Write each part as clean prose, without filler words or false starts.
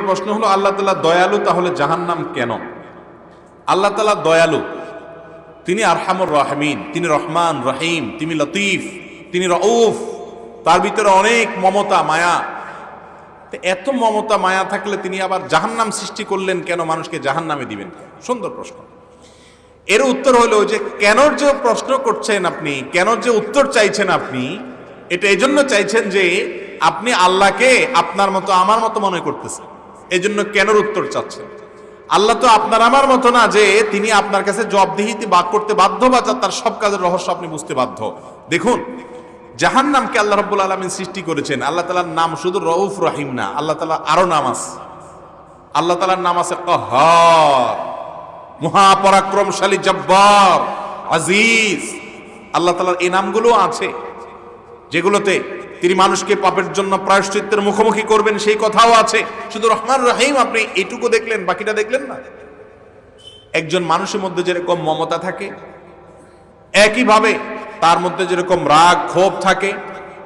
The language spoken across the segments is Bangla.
প্রশ্ন হলো, আল্লাহ তাআলা দয়ালু, তাহলে জাহান্নাম কেন? আল্লাহ তাআলা দয়ালু, তিনি আরহামুর রাহিমিন, তিনি রহমান রহিম, তিনি লতিফ, তিনি রউফ, তার ভিতরে অনেক মমতা মায়া। এত মমতা মায়া থাকলে তিনি আবার জাহান্নাম সৃষ্টি করলেন কেন? মানুষকে জাহান্নামে দিবেন? সুন্দর প্রশ্ন। এর উত্তর হলো যে কেন যে প্রশ্ন করছেন আপনি, কেন যে উত্তর চাইছেন আপনি, এটা এজন্য চাইছেন যে আপনি আল্লাহকে আপনার মতো আমার মতো মনে করতেছেন, এজন্য কেনর উত্তর চাচ্ছেন। আল্লাহ তো আপনার আমার মতো না যে তিনি আপনার কাছে জবাবদিহিতি বাদ করতে বাধ্য বা তার সব কাজের রহস্য আপনি বুঝতে বাধ্য। দেখুন, জাহান্নামকে আল্লাহ রাব্বুল আলামিন সৃষ্টি করেছেন। আল্লাহ তাআলার নাম শুধু রউফ রহিম না, আল্লাহ তাআলা আরো নাম আছে। আল্লাহ তাআলার নাম আছে কাহ্হার, মহাপরাক্রমশালী, জব্বার, আজিজ। আল্লাহ তাআলার এই নামগুলো আছে যেগুলোতে তিনি মানুষকে পাপের জন্য প্রায়শ্চিত্তের মুখোমুখি করবেন, সেই কথাও আছে। শুধু রহমান রহিম আপনি এইটুকু দেখলেন, বাকিটা দেখলেন না। একজন মানুষের মধ্যে যেরকম মমতা থাকে, একইভাবে তার মধ্যে যেরকম রাগ ক্ষোভ থাকে,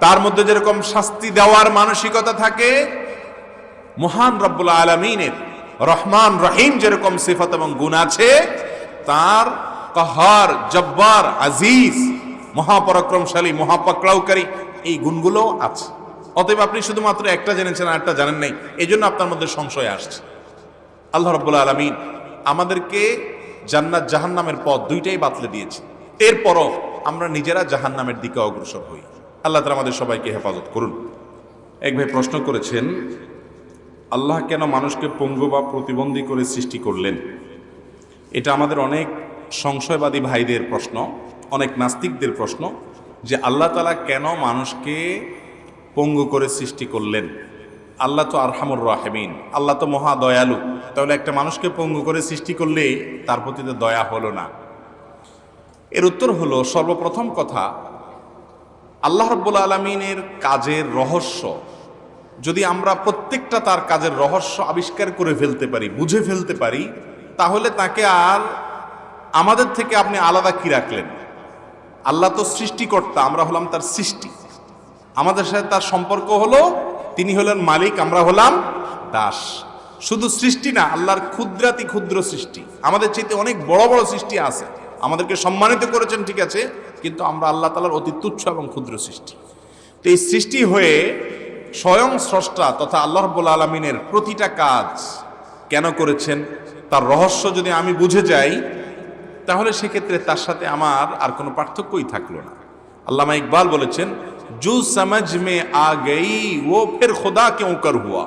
তার মধ্যে যেরকম শাস্তি দেওয়ার মানসিকতা থাকে, মহান রব্বুল আলামিনের রহমান রহিম যেরকম সিফাত এবং গুণ আছে, তার কাহার, জব্বার, আজিজ, মহাপরাক্রমশালী, মহাপাকড়াওকারী, এই গুণগুলো আছে। অতএব আপনি শুধুমাত্র একটা জেনেছেন আর একটা জানেন নাই, এই জন্য আপনার মধ্যে সংশয় আসছে। আল্লাহ রাব্বুল আলামিন আমাদেরকে জান্নাত জাহান্নামের পথ দুইটাই বাতলে দিয়েছে, এরপরও আমরা নিজেরা জাহান্নামের দিকে অগ্রসর হই। আল্লাহ তাআলা আমাদের সবাইকে হেফাজত করুন। এক ভাই প্রশ্ন করেছেন, আল্লাহ কেন মানুষকে পঙ্গু বা প্রতিবন্ধী করে সৃষ্টি করলেন? এটা আমাদের অনেক সংশয়বাদী ভাইদের প্রশ্ন, অনেক নাস্তিকদের প্রশ্ন, যে আল্লাহ তাআলা কেন মানুষকে পঙ্গু করে সৃষ্টি করলেন? আল্লাহ তো আরহামুর রাহিমিন, আল্লাহ তো মহা দয়ালু, তাহলে একটা মানুষকে পঙ্গু করে সৃষ্টি করলে তার প্রতি তো দয়া হলো না? এর উত্তর হলো, সর্বপ্রথম কথা, আল্লাহ রাব্বুল আলামিনের কাজের রহস্য যদি আমরা প্রত্যেকটা তার কাজের রহস্য আবিষ্কার করে ফেলতে পারি, বুঝে ফেলতে পারি, তাহলে তাকে আর আমাদের থেকে আপনি আলাদা কি রাখলেন? আল্লাহ তো সৃষ্টিকর্তা, আমরা হলাম তার সৃষ্টি। আমাদের সাথে তার সম্পর্ক হলো, তিনি হলেন মালিক, আমরা হলাম দাস। শুধু সৃষ্টি না, আল্লাহর ক্ষুদ্রাতি ক্ষুদ্র সৃষ্টি, আমাদের চাইতে অনেক বড় বড় সৃষ্টি আছে, আমাদেরকে সম্মানিত করেছেন, ঠিক আছে, কিন্তু আমরা আল্লাহ তাআলার অতি তুচ্ছ এবং ক্ষুদ্র সৃষ্টি। তো এই সৃষ্টি হয়ে স্বয়ং স্রষ্টা তথা আল্লাহ রাব্বুল আলামিনের প্রতিটা কাজ কেন করেছেন, তার রহস্য যদি আমি বুঝে যাই, তাহলে সেক্ষেত্রে তার সাথে আমার আর কোনো পার্থক্যই থাকলো না। আল্লামা ইকবাল বলেছেন, জু সমঝ মে আ গই ও ফির খোদা ক্যোঁ কর হুয়া।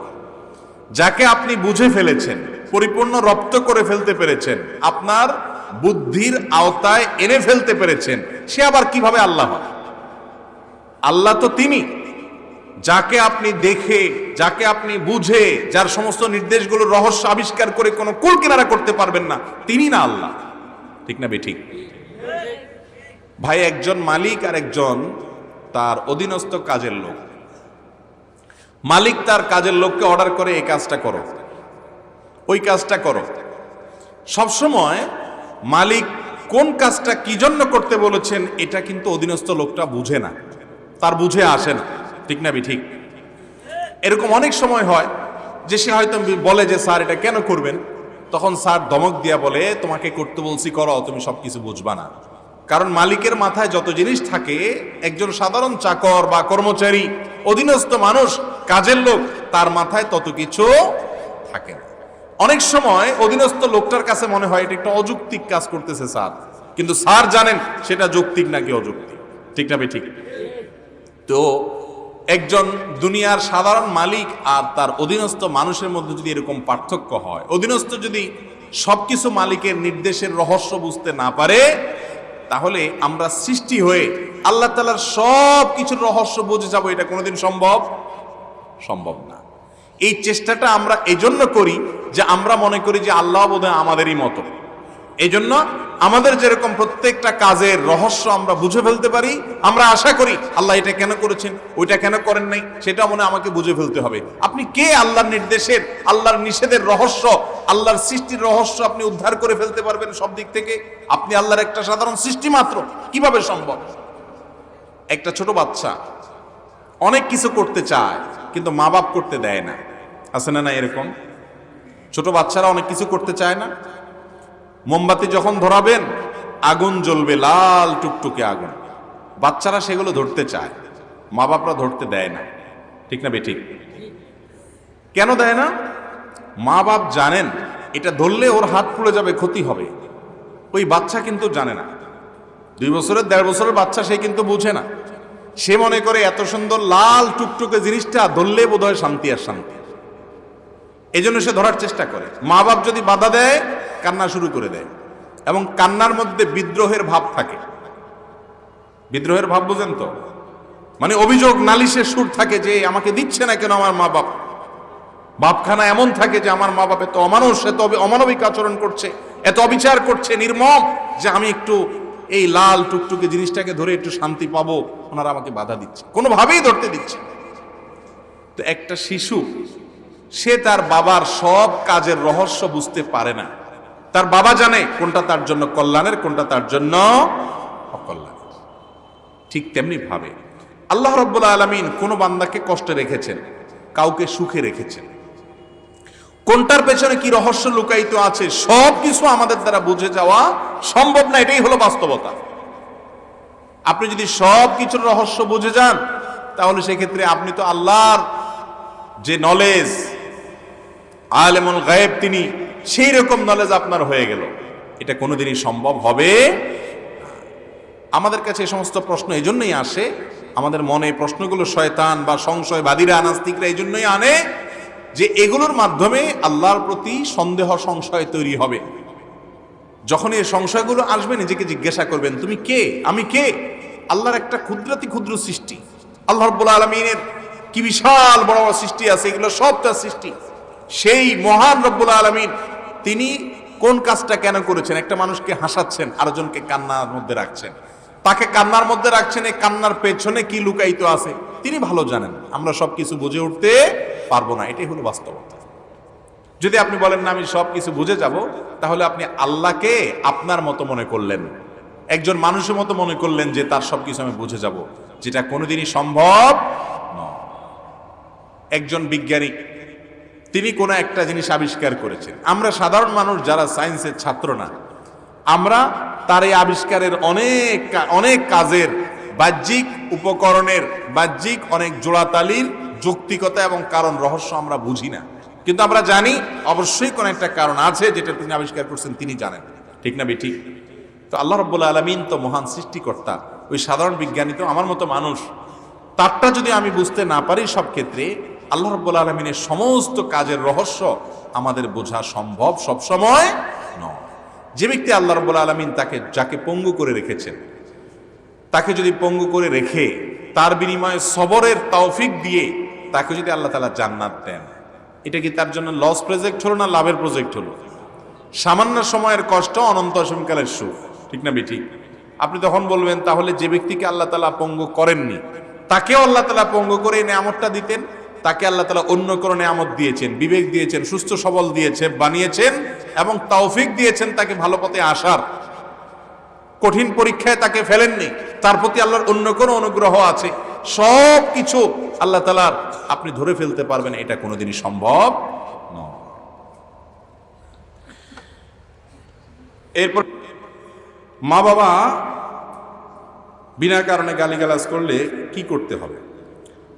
যাকে আপনি বুঝে ফেলেছেন, পরিপূর্ণ রপ্ত করে ফেলতে পেরেছেন, আপনার বুদ্ধির আওতায় এনে ফেলতে পেরেছেন, সে আবার কিভাবে আল্লাহ হয়? আল্লাহ তো তিনি, যাকে আপনি দেখে, যাকে আপনি বুঝে, যার সমস্ত নির্দেশগুলোর রহস্য আবিষ্কার করে কোনো কুল কিনারা করতে পারবেন না, তিনি না আল্লাহ? ঠিক না বেঠিক? ভাই, একজন মালিক আর একজন তার অধীনস্থ কাজের লোক। মালিক তার কাজের লোককে অর্ডার করে, এই কাজটা করো, ওই কাজটা করো। সবসময় মালিক কোন কাজটা কি জন্য করতে বলেছেন এটা কিন্তু অধীনস্থ লোকটা বুঝে না, তার বুঝে আসে না। ঠিক না বেঠিক? এরকম অনেক সময় হয় যে সে হয়তো বলে যে স্যার এটা কেন করবেন, তখন স্যার ধমক দিয়া বলে, তোমাকে করতে বলছি করো, তুমি সবকিছু বুঝবা না। কারণ মালিকের মাথায় যত জিনিস থাকে, একজন সাধারণ চাকর বা কর্মচারী, অধীনস্থ মানুষ, কাজের লোক, তার মাথায় তত কিছু থাকে না। অনেক সময় অধীনস্থ লোকটার কাছে মনে হয় এটা একটা অযৌক্তিক কাজ করতেছে স্যার, কিন্তু স্যার জানেন সেটা যৌক্তিক নাকি অযৌক্তিক। ঠিক না বেঠিক? তো একজন দুনিয়ার সাধারণ মালিক আর তার অধীনস্থ মানুষের মধ্যে যদি এরকম পার্থক্য হয়, অধীনস্থ যদি সবকিছু মালিকের নির্দেশের রহস্য বুঝতে না পারে, তাহলে আমরা সৃষ্টি হয়ে আল্লাহ তাআলার সব কিছুর রহস্য বুঝে যাব, এটা কোনোদিন সম্ভব না। এই চেষ্টাটা আমরা এজন্য করি যে আমরা মনে করি যে আল্লাহ বোধহয় আমাদেরই মতো। এই জন্য আমাদের যেরকম প্রত্যেকটা কাজের রহস্য আমরা বুঝে ফেলতে পারি, আমরা আশা করি আল্লাহ এটা কেন করেছেন, ওইটা কেন করেন নাই, সেটা মনে আমাকে বুঝে ফেলতে হবে। আপনি কে আল্লাহর নির্দেশের, আল্লাহর নিষেধের রহস্য, আল্লাহর সৃষ্টির রহস্য আপনি উদ্ধার করে ফেলতে পারবেন সব দিক থেকে? আপনি আল্লাহর একটা সাধারণ সৃষ্টি মাত্র, কিভাবে সম্ভব? একটা ছোট বাচ্চা অনেক কিছু করতে চায়, কিন্তু মা বাপ করতে দেয় না, আছে না? না এরকম ছোট বাচ্চারা অনেক কিছু করতে চায় না? মোমবাতি যখন ধরাবেন আগুন জ্বলবে, লাল টুকটুকে আগুন, বাচ্চারা সেগুলো ধরতে চায়, মা বাপরা ধরতে দেয় না। ঠিক না বেঠিক? কেন দেয় না? মা বাপ জানেন এটা ধরলে ওর হাত পুড়ে যাবে, ক্ষতি হবে। ওই বাচ্চা কিন্তু জানে না, 2 বছরের 1.5 বছরের বাচ্চা, সে কিন্তু বুঝে না। সে মনে করে এত সুন্দর লাল টুকটুকে জিনিসটা ধরলে বোধ হয় শান্তি আর শান্তি, এই জন্য সে ধরার চেষ্টা করে। মা বাপ যদি বাধা দেয় কান্না শুরু করে দেয়, এবং কান্নার মধ্যে বিদ্রোহের ভাব থাকে। বিদ্রোহের ভাব বুঝেন তো? মানে অভিযোগ, নালিশের সুর থাকে যে আমাকে দিচ্ছে না কেন আমার মা বাপ। বাপখানা এমন থাকে যে আমার মা বাপ এত অমানুষ, এত অমানবিক আচরণ করছে, এত অবিচার করছে, নির্মম, যে আমি একটু এই লাল টুকটুকে জিনিসটাকে ধরে একটু শান্তি পাবো, ওনারা আমাকে বাধা দিচ্ছে, কোনোভাবেই ধরতে দিচ্ছে। তো একটা শিশু, সে তার বাবার সব কাজের রহস্য বুঝতে পারে না। তার বাবা জানে কোনটা তার জন্য কল্যাণের, কোনটা তার জন্য অকল্যাণের। ঠিক তেমনি ভাবে আল্লাহ রাব্বুল আলামিন কোন বান্দাকে কষ্টে রেখেছেন, কাউকে সুখে রেখেছেন। কোনটার পেছনে কি রহস্য লুকায়িত আছে সব কিছু আমাদের দ্বারা বুঝে যাওয়া সম্ভব না, এটাই হলো বাস্তবতা। আপনি যদি সব কিছুর রহস্য বুঝে যান, তাহলে সেক্ষেত্রে আপনি তো আল্লাহর যে নলেজ, আলেমুল গায়েব, তিনি সেই রকম নলেজ আপনার হয়ে গেল। এটা কোনোদিনই সম্ভব হবে। আমাদের কাছে এই সমস্ত প্রশ্ন এই জন্যই আসে, আমাদের মনে প্রশ্নগুলো শয়তান বা সংশয়বাদীরা, নাস্তিকরা এই জন্যই আনে যে এগুলোর মাধ্যমে আল্লাহর প্রতি সন্দেহ সংশয় তৈরি হবে। যখন এই সংশয়গুলো আসবে, নিজেকে জিজ্ঞাসা করবেন, তুমি কে, আমি কে? আল্লাহর একটা ক্ষুদ্রাতি ক্ষুদ্র সৃষ্টি, আল্লাহ রাব্বুল আলামিনের কি বিশাল বড় বড় সৃষ্টি আছে, এগুলো সব তার সৃষ্টি। সেই মহান রব্বুল আলামিন তিনি কোন কাজটা কেন করেছেন? একটা মানুষকে হাসাচ্ছেন, আরেকজনকে কান্নার মধ্যে রাখছেন। তাকে কান্নার মধ্যে রাখছেন, এই কান্নার পেছনে কি লুকায়িত আছে তিনি ভালো জানেন। আমরা সবকিছু বুঝে উঠতে পারবো না, এটাই হলো বাস্তবতা। যদি আপনি বলেন না আমি সবকিছু বুঝে যাব, তাহলে আপনি আল্লাহকে আপনার মতো মনে করলেন, একজন মানুষের মতো মনে করলেন যে তার সবকিছু আমি বুঝে যাব, যেটা কোনোদিনই সম্ভব নয়। একজন বিজ্ঞানী, তিনি কোনো একটা জিনিস আবিষ্কার করেছেন। আমরা সাধারণ মানুষ যারা সায়েন্সের ছাত্র না, আমরা তার এই আবিষ্কারের অনেক কাজের বাহ্যিক উপকরণের, বাহ্যিক অনেক জোড়াতালির যৌক্তিকতা এবং কারণ রহস্য আমরা বুঝি না, কিন্তু আমরা জানি অবশ্যই কোন একটা কারণ আছে যেটা তিনি আবিষ্কার করছেন, তিনি জানেন। ঠিক না বেঠিক? তো আল্লাহ রাব্বুল আলামিন তো মহান সৃষ্টিকর্তা, ওই সাধারণ বিজ্ঞানী তো আমার মতো মানুষ, তারটা যদি আমি বুঝতে না পারি সব ক্ষেত্রে, আল্লাহ রাব্বুল আলামিনের সমস্ত কাজের রহস্য আমাদের বোঝা সম্ভব সব সময় নয়। যে ব্যক্তি আল্লাহ রাব্বুল আলামিন যাকে পঙ্গু করে রেখেছেন, তাকে যদি পঙ্গু করে রেখে তার বিনিময়ে সবরের তৌফিক দিয়ে তাকে যদি আল্লাহ তাআলা জান্নাত দেন, এটা কি তার জন্য লস প্রজেক্ট হলো না লাভের প্রজেক্ট হলো? সামান্য সময়ের কষ্ট, অনন্ত অসীমকালের সুখ। ঠিক না বেঠিক? আপনি তখন বলবেন, তাহলে যে ব্যক্তিকে আল্লাহ তাআলা পঙ্গু করেননি, তাকেও আল্লাহ তাআলা পঙ্গু করে এই নেয়ামতটা দিতেন। তাকে আল্লাহ তাআলা অন্য কোনো নেয়ামত দিয়েছেন, বিবেক দিয়েছেন, সুস্থ সবল দিয়েছেন, বানিয়েছেন এবং তৌফিক দিয়েছেন তাকে ভালো পথে আসার। কঠিন পরীক্ষায় তাকে ফেলেননি, তার প্রতি আল্লাহর অন্য কোনো অনুগ্রহ আছে। সব কিছু আল্লাহ তাআলার আপনি ধরে ফেলতে পারবেন, এটা কোনোদিনই সম্ভব নয়। এরপর মা বাবা বিনা কারণে গালিগালাজ করলে কি করতে হবে?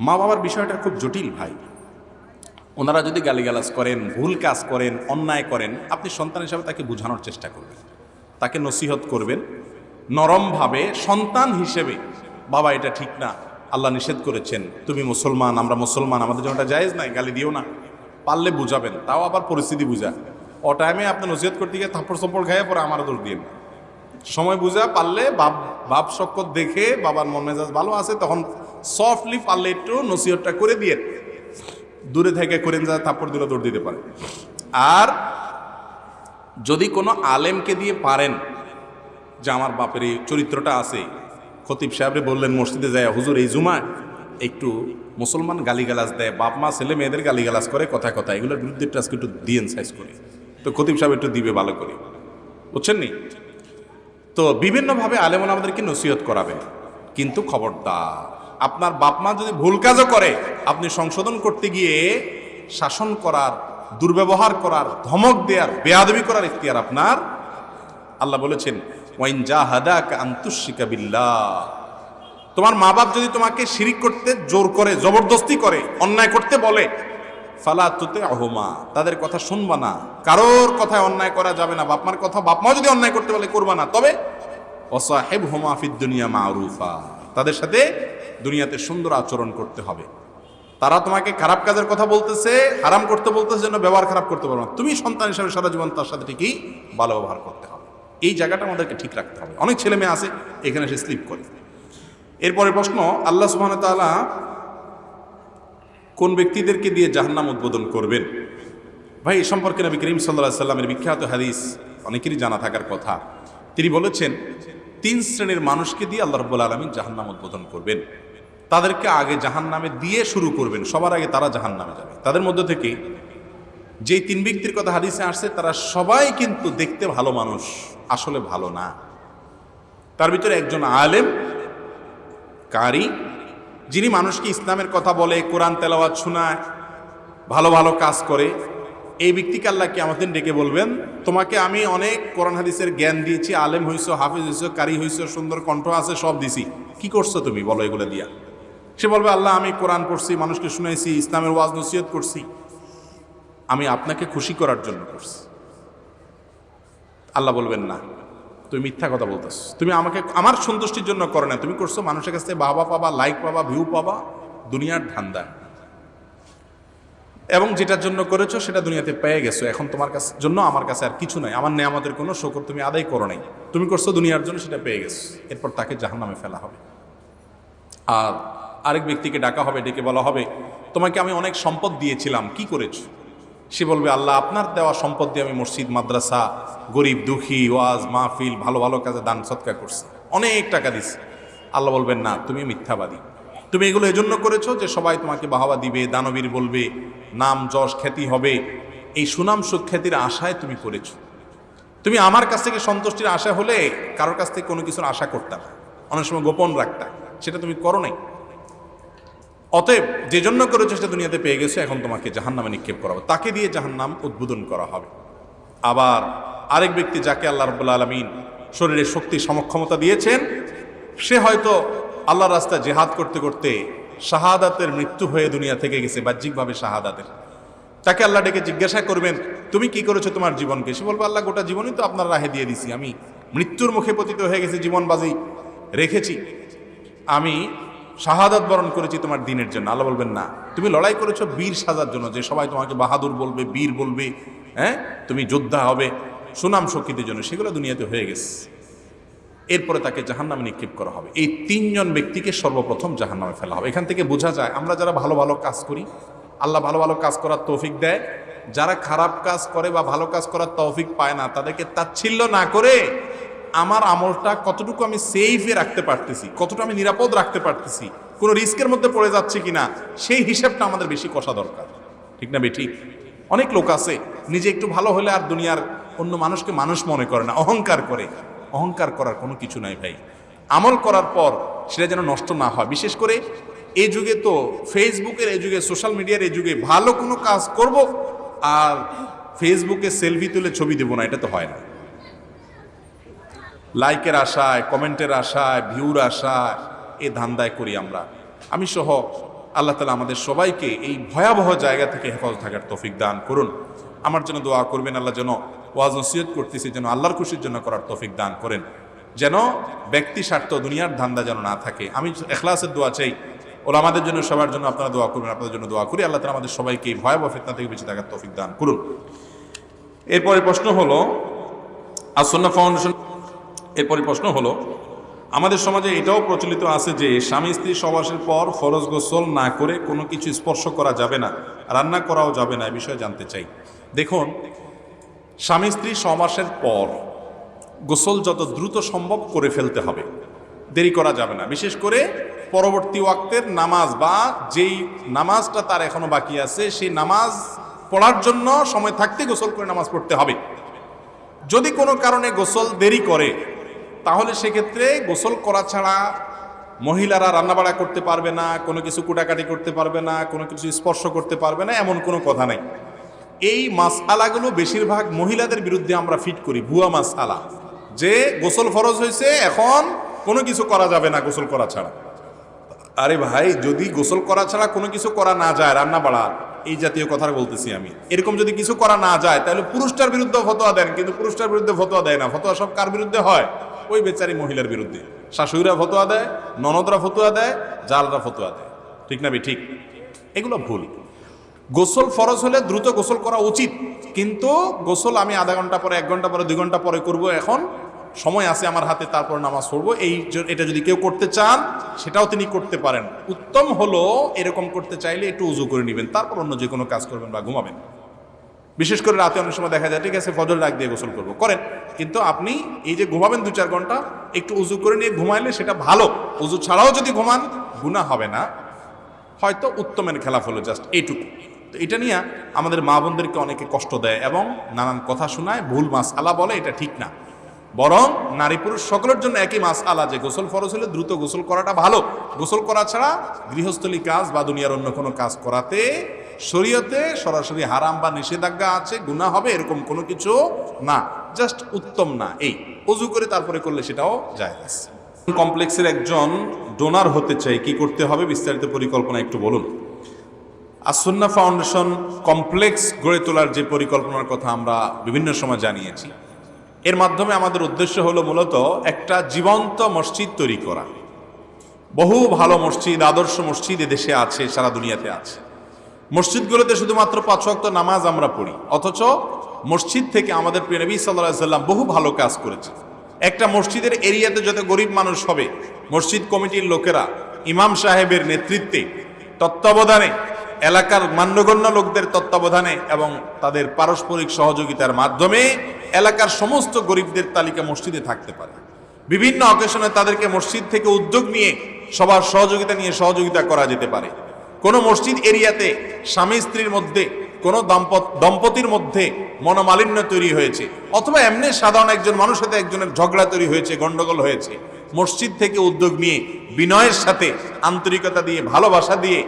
মা বাবার বিষয়টা খুব জটিল ভাই। ওনারা যদি গালিগালাজ করেন, ভুল কাজ করেন, অন্যায় করেন, আপনি সন্তান হিসাবে তাকে বোঝানোর চেষ্টা করবেন, তাকে নসিহত করবেন নরমভাবে। সন্তান হিসেবে, বাবা এটা ঠিক না, আল্লাহ নিষেধ করেছেন, তুমি মুসলমান, আমরা মুসলমান, আমাদের জন্য এটা জায়েজ নাই, গালি দিও না। পারলে বুঝাবেন, তাও আবার পরিস্থিতি বুঝা। ও টাইমে আপনি নসিহত করতে গিয়ে থাপ্পড় চপ্পড় খাইয়ে পরে আমার দোষ দিয়ে না। সময় বুঝা, পারলে বাপ শক্কর দেখে বাবার মন মেজাজ ভালো আছে, তখন সফটলি পারলে একটু নসিহতটা করে দিয়ে, দূরে থেকে করেন যা থাপ্পড় দিলে দৌড় দিতে পারে। আর যদি কোনো আলেমকে দিয়ে পারেন যে আমার বাপের এই চরিত্রটা আছে, খতিব সাহেবরে বললেন মসজিদে যায়, হুজুর এই জুমায় একটু মুসলমান গালিগালাজ দেয়, বাপ মা ছেলে মেয়েদের গালিগালাজ করে, কথায় কথা, এগুলোর বিরুদ্ধে একটু আজকে একটু দিয়েন সাইজ করে। তো খতিব সাহেব একটু দিবে ভালো করে, বুঝছেন নি? তো বিভিন্নভাবে আলেমন আমাদেরকে নসিহত করাবেন, কিন্তু খবরদার, আপনার বাপ মা যদি ভুল কাজও করে, আপনি সংশোধন করতে গিয়ে শাসন করার দুর্ব্যবহার করার, ধমক দেওয়ার, বেয়াদবি করার ইখতিয়ার আপনার। আল্লাহ বলেছেন ওয়াইন জাহাদাকা আন তুশরিকা বিল্লাহ, তোমার মা বাপ যদি তোমাকে শিরিক করতে জোর করে, জবরদস্তি করে, অন্যায় করতে বলে, ফালা তুতিআহুমা, তাদের কথা শুনবা না। কারোর কথায় অন্যায় করা যাবে না। বাপমার কথা, বাপমাও যদি অন্যায় করতে বলে করবা না। তবে ওয়াসাহিবহুমা ফিদ দুনিয়া মারুফা, তাদের সাথে দুনিয়াতে সুন্দর আচরণ করতে হবে। তারা তোমাকে খারাপ কাজের কথা বলতেছে, হারাম করতে বলতেছে, যেন ব্যবহার খারাপ করতে পারো না। তুমি সন্তান হিসাবে সারা জীবন তার সাথে ঠিকই ভালো ব্যবহার করতে হবে। এই জায়গাটা আমাদেরকে ঠিক রাখতে হবে। অনেক ছেলে মেয়ে আছে এখানে সে স্লিপ করে। এরপরে প্রশ্ন, আল্লাহ সুবহানাহু ওয়া তাআলা কোন ব্যক্তিদেরকে দিয়ে জাহান্নাম উদ্বোধন করবেন? ভাই, এই সম্পর্কে নবী করিম সাল্লাল্লাহু আলাইহি সাল্লামের বিখ্যাত হাদিস অনেকেরই জানা থাকার কথা। তিনি বলেছেন 3 শ্রেণীর মানুষকে দিয়ে আল্লাহ রাব্বুল আলামিন জাহান্নাম উদ্বোধন করবেন। তাদেরকে আগে জাহান্নামে দিয়ে শুরু করবেন, সবার আগে তারা জাহান্নামে যাবে। তাদের মধ্য থেকে যেই 3 ব্যক্তির কথা হাদিসে আসছে, তারা সবাই কিন্তু দেখতে ভালো মানুষ, আসলে ভালো না। তার ভিতরে একজন আলেম, কারি, যিনি মানুষকে ইসলামের কথা বলে, কোরআন তেলাওয়াত শোনায়, ভালো ভালো কাজ করে। এই ব্যক্তিকে আল্লাহ কিয়ামতের দিন ডেকে বলবেন, তোমাকে আমি অনেক কোরআন হাদিসের জ্ঞান দিয়েছি, আলেম হইছো, হাফিজ হইছো, কারি হইছো, সুন্দর কণ্ঠ আছে, সব দিছি, কি করছো তুমি বলো এগুলো দিয়া? সে বলবে, আল্লাহ আমি কোরআন পড়ছি, মানুষকে শুনাইছি, ইসলামের ওয়াজ নসিহত করছি, আমি আপনাকে খুশি করার জন্য করছি। আল্লাহ বলবেন, না, তুমি মিথ্যা কথা বলতেছ, তুমি আমাকে আমার সন্তুষ্টির জন্য করো না, তুমি করছো মানুষের কাছ থেকে বাবা পাবা, লাইক পাবা, ভিউ পাবা, দুনিয়ার ধান্দা। এবং যেটার জন্য করেছো সেটা দুনিয়াতে পেয়ে গেছো, এখন তোমার কাছে জন্য আমার কাছে আর কিছু নাই, আমার নেয়ামতের কোনো শুকর তুমি আদায় করো নাই, তুমি করছো দুনিয়ার জন্য, সেটা পেয়ে গেছো। এরপর তাকে জাহান্নামে ফেলা হবে। আর আরেক ব্যক্তিকে ডাকা হবে, ডেকে বলা হবে, তোমাকে আমি অনেক সম্পদ দিয়েছিলাম, কি করেছো? সে বলবে, আল্লাহ আপনার দেওয়া সম্পদ দিয়ে আমি মসজিদ, মাদ্রাসা, গরিব দুঃখী, ওয়াজ মাহফিল, ভালো ভালো কাজে দান সৎকার করছি, অনেক টাকা দিছি। আল্লাহ বলবেন, না, তুমি মিথ্যাবাদী, তুমি এগুলো এজন্য করেছো যে সবাই তোমাকে বাহবা দিবে, দানবীর বলবে, নাম যশ খ্যাতি হবে, এই সুনাম সুখ্যাতির আশায় তুমি করেছো। তুমি আমার কাছ থেকে সন্তুষ্টির আশা হলে কারোর কাছ থেকে কোনো কিছুর আশা করতে না, অনেক সময় গোপন রাখতা, সেটা তুমি করো নাই। অতএব যে জন্য করেছো সেটা দুনিয়াতে পেয়ে গেছো, এখন তোমাকে জাহান্নামে নিক্ষেপ করা হবে, তাকে দিয়ে জাহান্নাম উদ্বোধন করা হবে। আবার আরেক ব্যক্তি, যাকে আল্লাহ রাব্বুল আলামিন শরীরে শক্তি সমক্ষমতা দিয়েছেন, সে হয়তো আল্লাহর রাস্তায় জিহাদ করতে করতে শাহাদাতের মৃত্যু হয়ে দুনিয়া থেকে গেছে, বাহ্যিকভাবে শাহাদাতের। তাকে আল্লাহ ডেকে জিজ্ঞাসা করবেন, তুমি কি করেছো তোমার জীবনকে? সে বলবে, আল্লাহ গোটা জীবনই তো আপনার রাহে দিয়ে দিছি, আমি মৃত্যুর মুখে পতিত হয়ে গেছি, জীবন বাজি রেখেছি, আমি শাহাদাত বরণ করেছি তোমার দিনের জন্য। আল্লাহ বলবেন, না, তুমি লড়াই করেছো বীর সাজার জন্য, যে সবাই তোমাকে বাহাদুর বলবে, বীর বলবে, হ্যাঁ, তুমি যোদ্ধা হবে, সুনাম শক্তির জন্য, সেগুলো দুনিয়াতে হয়ে গেছে। এরপরে তাকে জাহান্নামে নিক্ষেপ করা হবে। এই 3 জন ব্যক্তিকে সর্বপ্রথম জাহান্নামে ফেলা হবে। এখান থেকে বোঝা যায়, আমরা যারা ভালো ভালো কাজ করি, আল্লাহ ভালো ভালো কাজ করার তৌফিক দেয়। যারা খারাপ কাজ করে বা ভালো কাজ করার তৌফিক পায় না, তাদেরকে তাচ্ছিল্য না করে আমার আমলটা কতটুকু আমি সেফে রাখতে পারতেছি, কতটা আমি নিরাপদ রাখতে পারতেছি, কোনো রিস্কের মধ্যে পড়ে যাচ্ছে কিনা, সেই হিসাবটা আমাদের বেশি কষা দরকার। ঠিক না বেঠিক? অনেক লোক আছে নিজে একটু ভালো হলে আর দুনিয়ার অন্য মানুষকে মানুষ মনে করে না, অহংকার করে। অহংকার করার কোনো কিছু নাই ভাই। আমল করার পর সেটা যেন নষ্ট না হয়। বিশেষ করে এই যুগে তো ফেসবুকের এই যুগে, সোশ্যাল মিডিয়ার এই যুগে, ভালো কোনো কাজ করব আর ফেসবুকে সেলফি তুলে ছবি দেবো না, এটা তো হয় না। লাইকের আশায়, কমেন্টের আশায়, ভিউর আশায় এই ধান্দায় করি আমরা। আমি সহ আল্লাহ তাআলা আমাদের সবাইকে এই ভয়াবহ জায়গা থেকে হেফাজত থাকার তৌফিক দান করুন। আমার জন্য দোয়া করবেন, আল্লাহ যেন ওয়াজ নসিহত করতেছি যেন আল্লাহর খুশির জন্য করার তৌফিক দান করেন, যেন ব্যক্তি স্বার্থ, দুনিয়ার ধান্দা যেন না থাকে। আমি ইখলাসের দোয়া চাই, ওরা আমাদের জন্য, সবার জন্য আপনারা দোয়া করবেন, আপনাদের জন্য দোয়া করি। আল্লাহ তাআলা আমাদের সবাইকে এই ভয়াবহ ফিতনা থেকে বেঁচে থাকার তৌফিক দান করুন। এরপরে প্রশ্ন হলো, আস-সুন্নাহ ফাউন্ডেশন, এরপরে প্রশ্ন হলো, আমাদের সমাজে এটাও প্রচলিত আছে যে স্বামী স্ত্রী সহবাসের পর ফরজ গোসল না করে কোনো কিছু স্পর্শ করা যাবে না, রান্না করাও যাবে না, এই বিষয়ে জানতে চাই। দেখুন, স্বামী স্ত্রী সহবাসের পর গোসল যত দ্রুত সম্ভব করে ফেলতে হবে, দেরি করা যাবে না। বিশেষ করে পরবর্তী ওয়াক্তের নামাজ বা যেই নামাজটা তার এখনো বাকি আছে, সেই নামাজ পড়ার জন্য সময় থাকতে গোসল করে নামাজ পড়তে হবে। যদি কোনো কারণে গোসল দেরি করে, তাহলে সেক্ষেত্রে গোসল করা ছাড়া মহিলারা রান্নাবাড়া করতে পারবে না, কোনো কিছু কুটাকাটি করতে পারবে না, কোনো কিছু স্পর্শ করতে পারবে না, এমন কোনো কথা নাই। এই মাসআলাগুলো বেশিরভাগ মহিলাদের বিরুদ্ধে আমরা ফিট করি, ভুয়া মাসআলা, যে গোসল ফরজ হয়েছে এখন কোনো কিছু করা যাবে না গোসল করা ছাড়া। আরে ভাই, যদি গোসল করা ছাড়া কোনো কিছু করা না যায়, রান্না বাড়া এই জাতীয় কথা বলতেছি আমি, এরকম যদি কিছু করা না যায় তাহলে পুরুষটার বিরুদ্ধে ফতোয়া দেন, কিন্তু পুরুষটার বিরুদ্ধে ফতোয়া দেয় না। ফতোয়া সব কার বিরুদ্ধে হয়? ওই বেচারি মহিলার বিরুদ্ধে। শাশুড়িরা ফতোয়া দেয়, ননদরা ফতোয়া দেয়, জালরা ফতোয়া দেয়। ঠিক না? ঠিক, এগুলো ভুল। গোসল ফরজ হলে দ্রুত গোসল করা উচিত, কিন্তু গোসল আমি আধা ঘন্টা পরে, 1 ঘন্টা পরে, 2 ঘন্টা পরে করব, এখন সময় আছে আমার হাতে, তারপর নামাজ পড়বো, এটা যদি কেউ করতে চান সেটাও তিনি করতে পারেন। উত্তম হলো এরকম করতে চাইলে একটু উজু করে নেবেন, তারপর অন্য যে কোনো কাজ করবেন বা ঘুমাবেন। বিশেষ করে রাতে অনেক সময় দেখা যায় ঠিক আছে ফজর ডাক দিয়ে গোসল করবো, করেন, কিন্তু আপনি এই যে ঘুমাবেন 2-4 ঘন্টা, একটু উজু করে নিয়ে ঘুমাইলে সেটা ভালো। উজু ছাড়াও যদি ঘুমান গুনাহ হবে না, হয়তো উত্তমের খেলাফ হলো, জাস্ট এইটুকু। তো এটা নিয়ে আমাদের মা বোনদেরকে অনেকে কষ্ট দেয় এবং নানান কথা শোনায়, ভুল মাসআলা বলে, এটা ঠিক না। বরং নারী পুরুষ সকলের জন্য একই মাসআলা যে গোসল ফরজ হলে দ্রুত গোসল করাটা ভালো। গোসল করা ছাড়া গৃহস্থলী কাজ বা দুনিয়ার অন্য কোনো কাজ করাতে শরীয়তে সরাসরি হারাম বা নিষেধাজ্ঞা আছে, গুনাহ হবে, এরকম কোনো কিছু না, জাস্ট উত্তম না। এই ওযু করে তারপরে করলে সেটাও জায়েজ। কমপ্লেক্সের একজন ডোনার হতে চাই, কি করতে হবে? বিস্তারিত পরিকল্পনা একটু বলুন। আসুন্নাহ ফাউন্ডেশন কমপ্লেক্স গড়ে তোলার যে পরিকল্পনার কথা আমরা বিভিন্ন সময় জানিয়েছি, এর মাধ্যমে আমাদের উদ্দেশ্য হলো মূলত একটা জীবন্ত মসজিদ তৈরি করা। বহু ভালো মসজিদ, আদর্শ মসজিদ এদেশে আছে, সারা দুনিয়াতে আছে। মসজিদগুলোতে শুধুমাত্র 5 ওয়াক্ত নামাজ আমরা পড়ি, অথচ মসজিদ থেকে আমাদের প্রিয় নবী সাল্লাল্লাহু আলাইহি সাল্লাম বহু ভালো কাজ করেছে। একটা মসজিদের এরিয়াতে যত গরিব মানুষ হবে, মসজিদ কমিটির লোকেরা ইমাম সাহেবের নেতৃত্বে, তত্ত্বাবধানে, এলাকার মান্যগণ্য লোকদের তত্ত্বাবধানে এবং তাদের পারস্পরিক সহযোগিতার মাধ্যমে এলাকার সমস্ত গরিবদের তালিকা মসজিদে থাকতে পারে। বিভিন্ন অকেশনে তাদেরকে মসজিদ থেকে উদ্যোগ নিয়ে সবার সহযোগিতা নিয়ে সহযোগিতা করা যেতে পারে। কোনো মসজিদ এরিয়াতে স্বামী স্ত্রীর মধ্যে, কোনো দম্পতির মধ্যে মনোমালিন্য তৈরি হয়েছে, অথবা এমনি সাধারণ একজন মানুষের সাথে একজনের ঝগড়া তৈরি হয়েছে, গন্ডগোল হয়েছে, মসজিদ থেকে উদ্যোগ নিয়ে বিনয়ের সাথে, আন্তরিকতা দিয়ে, ভালোবাসা দিয়ে,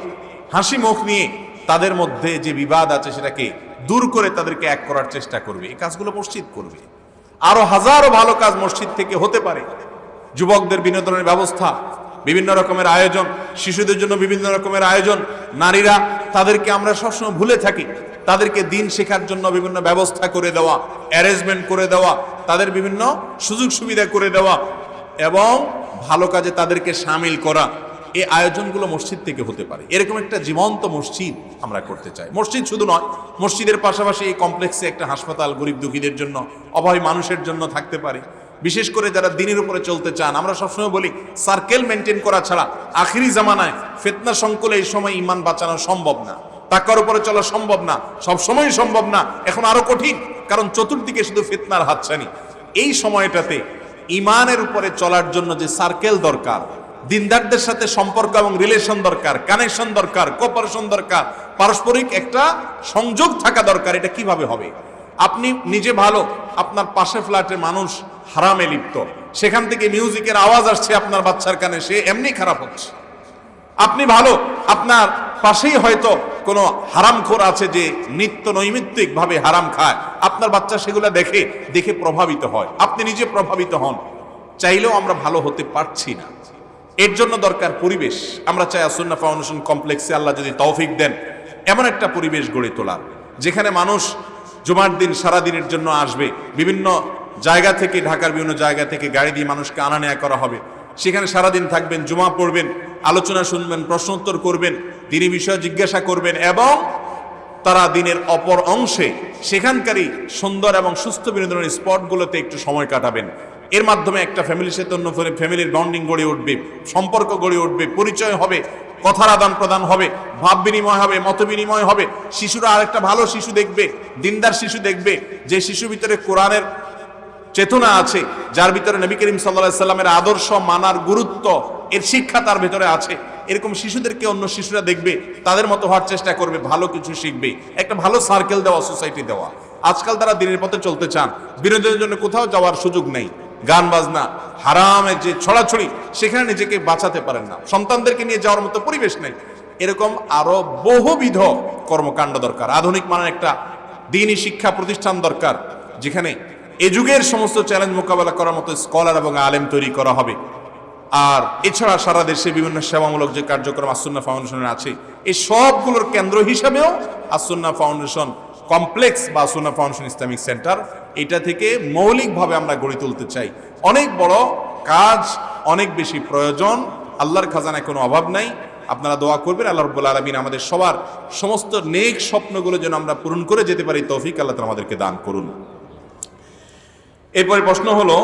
হাসি মুখ নিয়ে তাদের মধ্যে যে বিবাদ আছে সেটাকে দূর করে তাদেরকে এক করার চেষ্টা করবে। এই কাজগুলো মসজিদ করবে। আরো হাজারো ভালো কাজ মসজিদ থেকে হতে পারে। যুবকদের বিনোদনের ব্যবস্থা, বিভিন্ন রকমের আয়োজন, শিশুদের জন্য বিভিন্ন রকমের আয়োজন, নারীরা তাদেরকে আমরা সবসময় ভুলে থাকি, তাদেরকে দিন শেখার জন্য বিভিন্ন ব্যবস্থা করে দেওয়া, অ্যারেঞ্জমেন্ট করে দেওয়া, তাদের বিভিন্ন সুযোগ সুবিধা করে দেওয়া এবং ভালো কাজে তাদেরকে সামিল করা, এই আয়োজনগুলো মসজিদ থেকে হতে পারে। এরকম একটা জীবন্ত মসজিদ আমরা করতে চাই। মসজিদ শুধু নয়, মসজিদের পাশাপাশি এই কমপ্লেক্সে একটা হাসপাতাল গরিব দুঃখীদের জন্য, অভাবী মানুষের জন্য থাকতে পারে। বিশেষ করে যারা দিনের উপরে চলতে চান, আমরা সবসময় বলি সার্কেল মেনটেন করা ছাড়া আখিরি জামানায় ফিতনা সংকুলে এই সময় ঈমান বাঁচানো সম্ভব না, তাকওয়ার উপরে চলা সম্ভব না, সবসময় সম্ভব না, এখন আরো কঠিন, কারণ চতুর্দিকে শুধু ফিতনার হাতছানি। এই সময়টাতে ঈমানের উপরে চলার জন্য যে সার্কেল দরকার, দিনদারদের সাথে সম্পর্ক এবং রিলেশন দরকার, কানেকশন দরকার, কোঅপারেশন দরকার, পারস্পরিক একটা সংযোগ থাকা দরকার। এটা কিভাবে হবে? আপনি নিজে ভালো, আপনার পাশে ফ্ল্যাটের মানুষ হারামে লিপ্ত, সেখান থেকে মিউজিকের আওয়াজ আসছে আপনার বাচ্চার কানে, সে এমনি খারাপ হচ্ছে। আপনি ভালো, আপনার পাশেই হয়তো কোনো হারামখোর আছে যে নিত্য নৈমিত্তিক ভাবে হারাম খায়, আপনার বাচ্চা সেগুলো দেখে দেখে প্রভাবিত হয়, আপনি নিজে প্রভাবিত হন। চাইলেও আমরা ভালো হতে পারছি না। এর জন্য দরকার পরিবেশ। আমরা চাই আসুন্নাহ ফাউন্ডেশন কমপ্লেক্সে আল্লাহ যদি তৌফিক দেন, এমন একটা পরিবেশ গড়ে তোলার, যেখানে মানুষ জুমার দিন সারাদিনের জন্য আসবে। বিভিন্ন জায়গা থেকে, ঢাকার বিভিন্ন জায়গা থেকে গাড়ি দিয়ে মানুষকে আনা নেয়া করা হবে। সেখানে সারাদিন থাকবেন, জুমা পড়বেন, আলোচনা শুনবেন, প্রশ্ন উত্তর করবেন, দিনী বিষয়ে জিজ্ঞাসা করবেন এবং তারা দিনের অপর অংশে সেখানকারই সুন্দর এবং সুস্থ বিনোদনের স্পটগুলোতে একটু সময় কাটাবেন। এর মাধ্যমে একটা ফ্যামিলির সাথে অন্য ফ্যামিলির বন্ডিং গড়ে উঠবে, সম্পর্ক গড়ে উঠবে, পরিচয় হবে, কথার আদান প্রদান হবে, ভাব বিনিময় হবে, মত বিনিময় হবে। শিশুরা আরেকটা ভালো শিশু দেখবে, দিনদার শিশু দেখবে, যে শিশু ভিতরে কোরআনের চেতনা আছে, যার ভিতরে নবী করিম সাল্লাল্লাহু আলাইহি সাল্লামের আদর্শ মানার গুরুত্ব, এর শিক্ষা তার ভিতরে আছে। এরকম শিশুদেরকে অন্য শিশুরা দেখবে, তাদের মতো হওয়ার চেষ্টা করবে, ভালো কিছু শিখবে। একটা ভালো সার্কেল দেওয়া, সোসাইটি দেওয়া। আজকাল তারা দিনের পথে চলতে চান, বিনোদনের জন্য কোথাও যাওয়ার সুযোগ নেই, গান বাজনা, হারামে যে ছড়াছড়ি, সেখানে নিজেকে বাঁচাতে পারেন না, সন্তানদেরকে নিয়ে যাওয়ার মতো পরিবেশ নেই। এরকম আরো বহুবিধ কর্মকাণ্ড দরকার। আধুনিক মানের একটা দ্বীনি শিক্ষা প্রতিষ্ঠান দরকার, যেখানে এ যুগের সমস্ত চ্যালেঞ্জ মোকাবেলা করার মতো স্কলার এবং আলেম তৈরি করা হবে। আর এছাড়া সারা দেশে বিভিন্ন সেবামূলক যে কার্যক্রম আসুন্নাহ ফাউন্ডেশনের আছে, এই সবগুলোর কেন্দ্র হিসাবেও আসুন্নাহ ফাউন্ডেশন কমপ্লেক্স বা আসুন্নাহ ফাউন্ডেশন ইসলামিক সেন্টার, এটা থেকে মৌলিকভাবে আমরা গড়ে তুলতে চাই। অনেক বড় কাজ, অনেক বেশি প্রয়োজন, আল্লাহর খাজানায় কোনো অভাব নাই। আপনারা দোয়া করবেন আল্লাহ রাব্বুল আলামিন আমাদের সবার সমস্ত নেক স্বপ্নগুলো যেন আমরা পূরণ করে যেতে পারি, তৌফিক আল্লাহ তাআলা আমাদেরকে দান করুন। এরপরে প্রশ্ন হলো,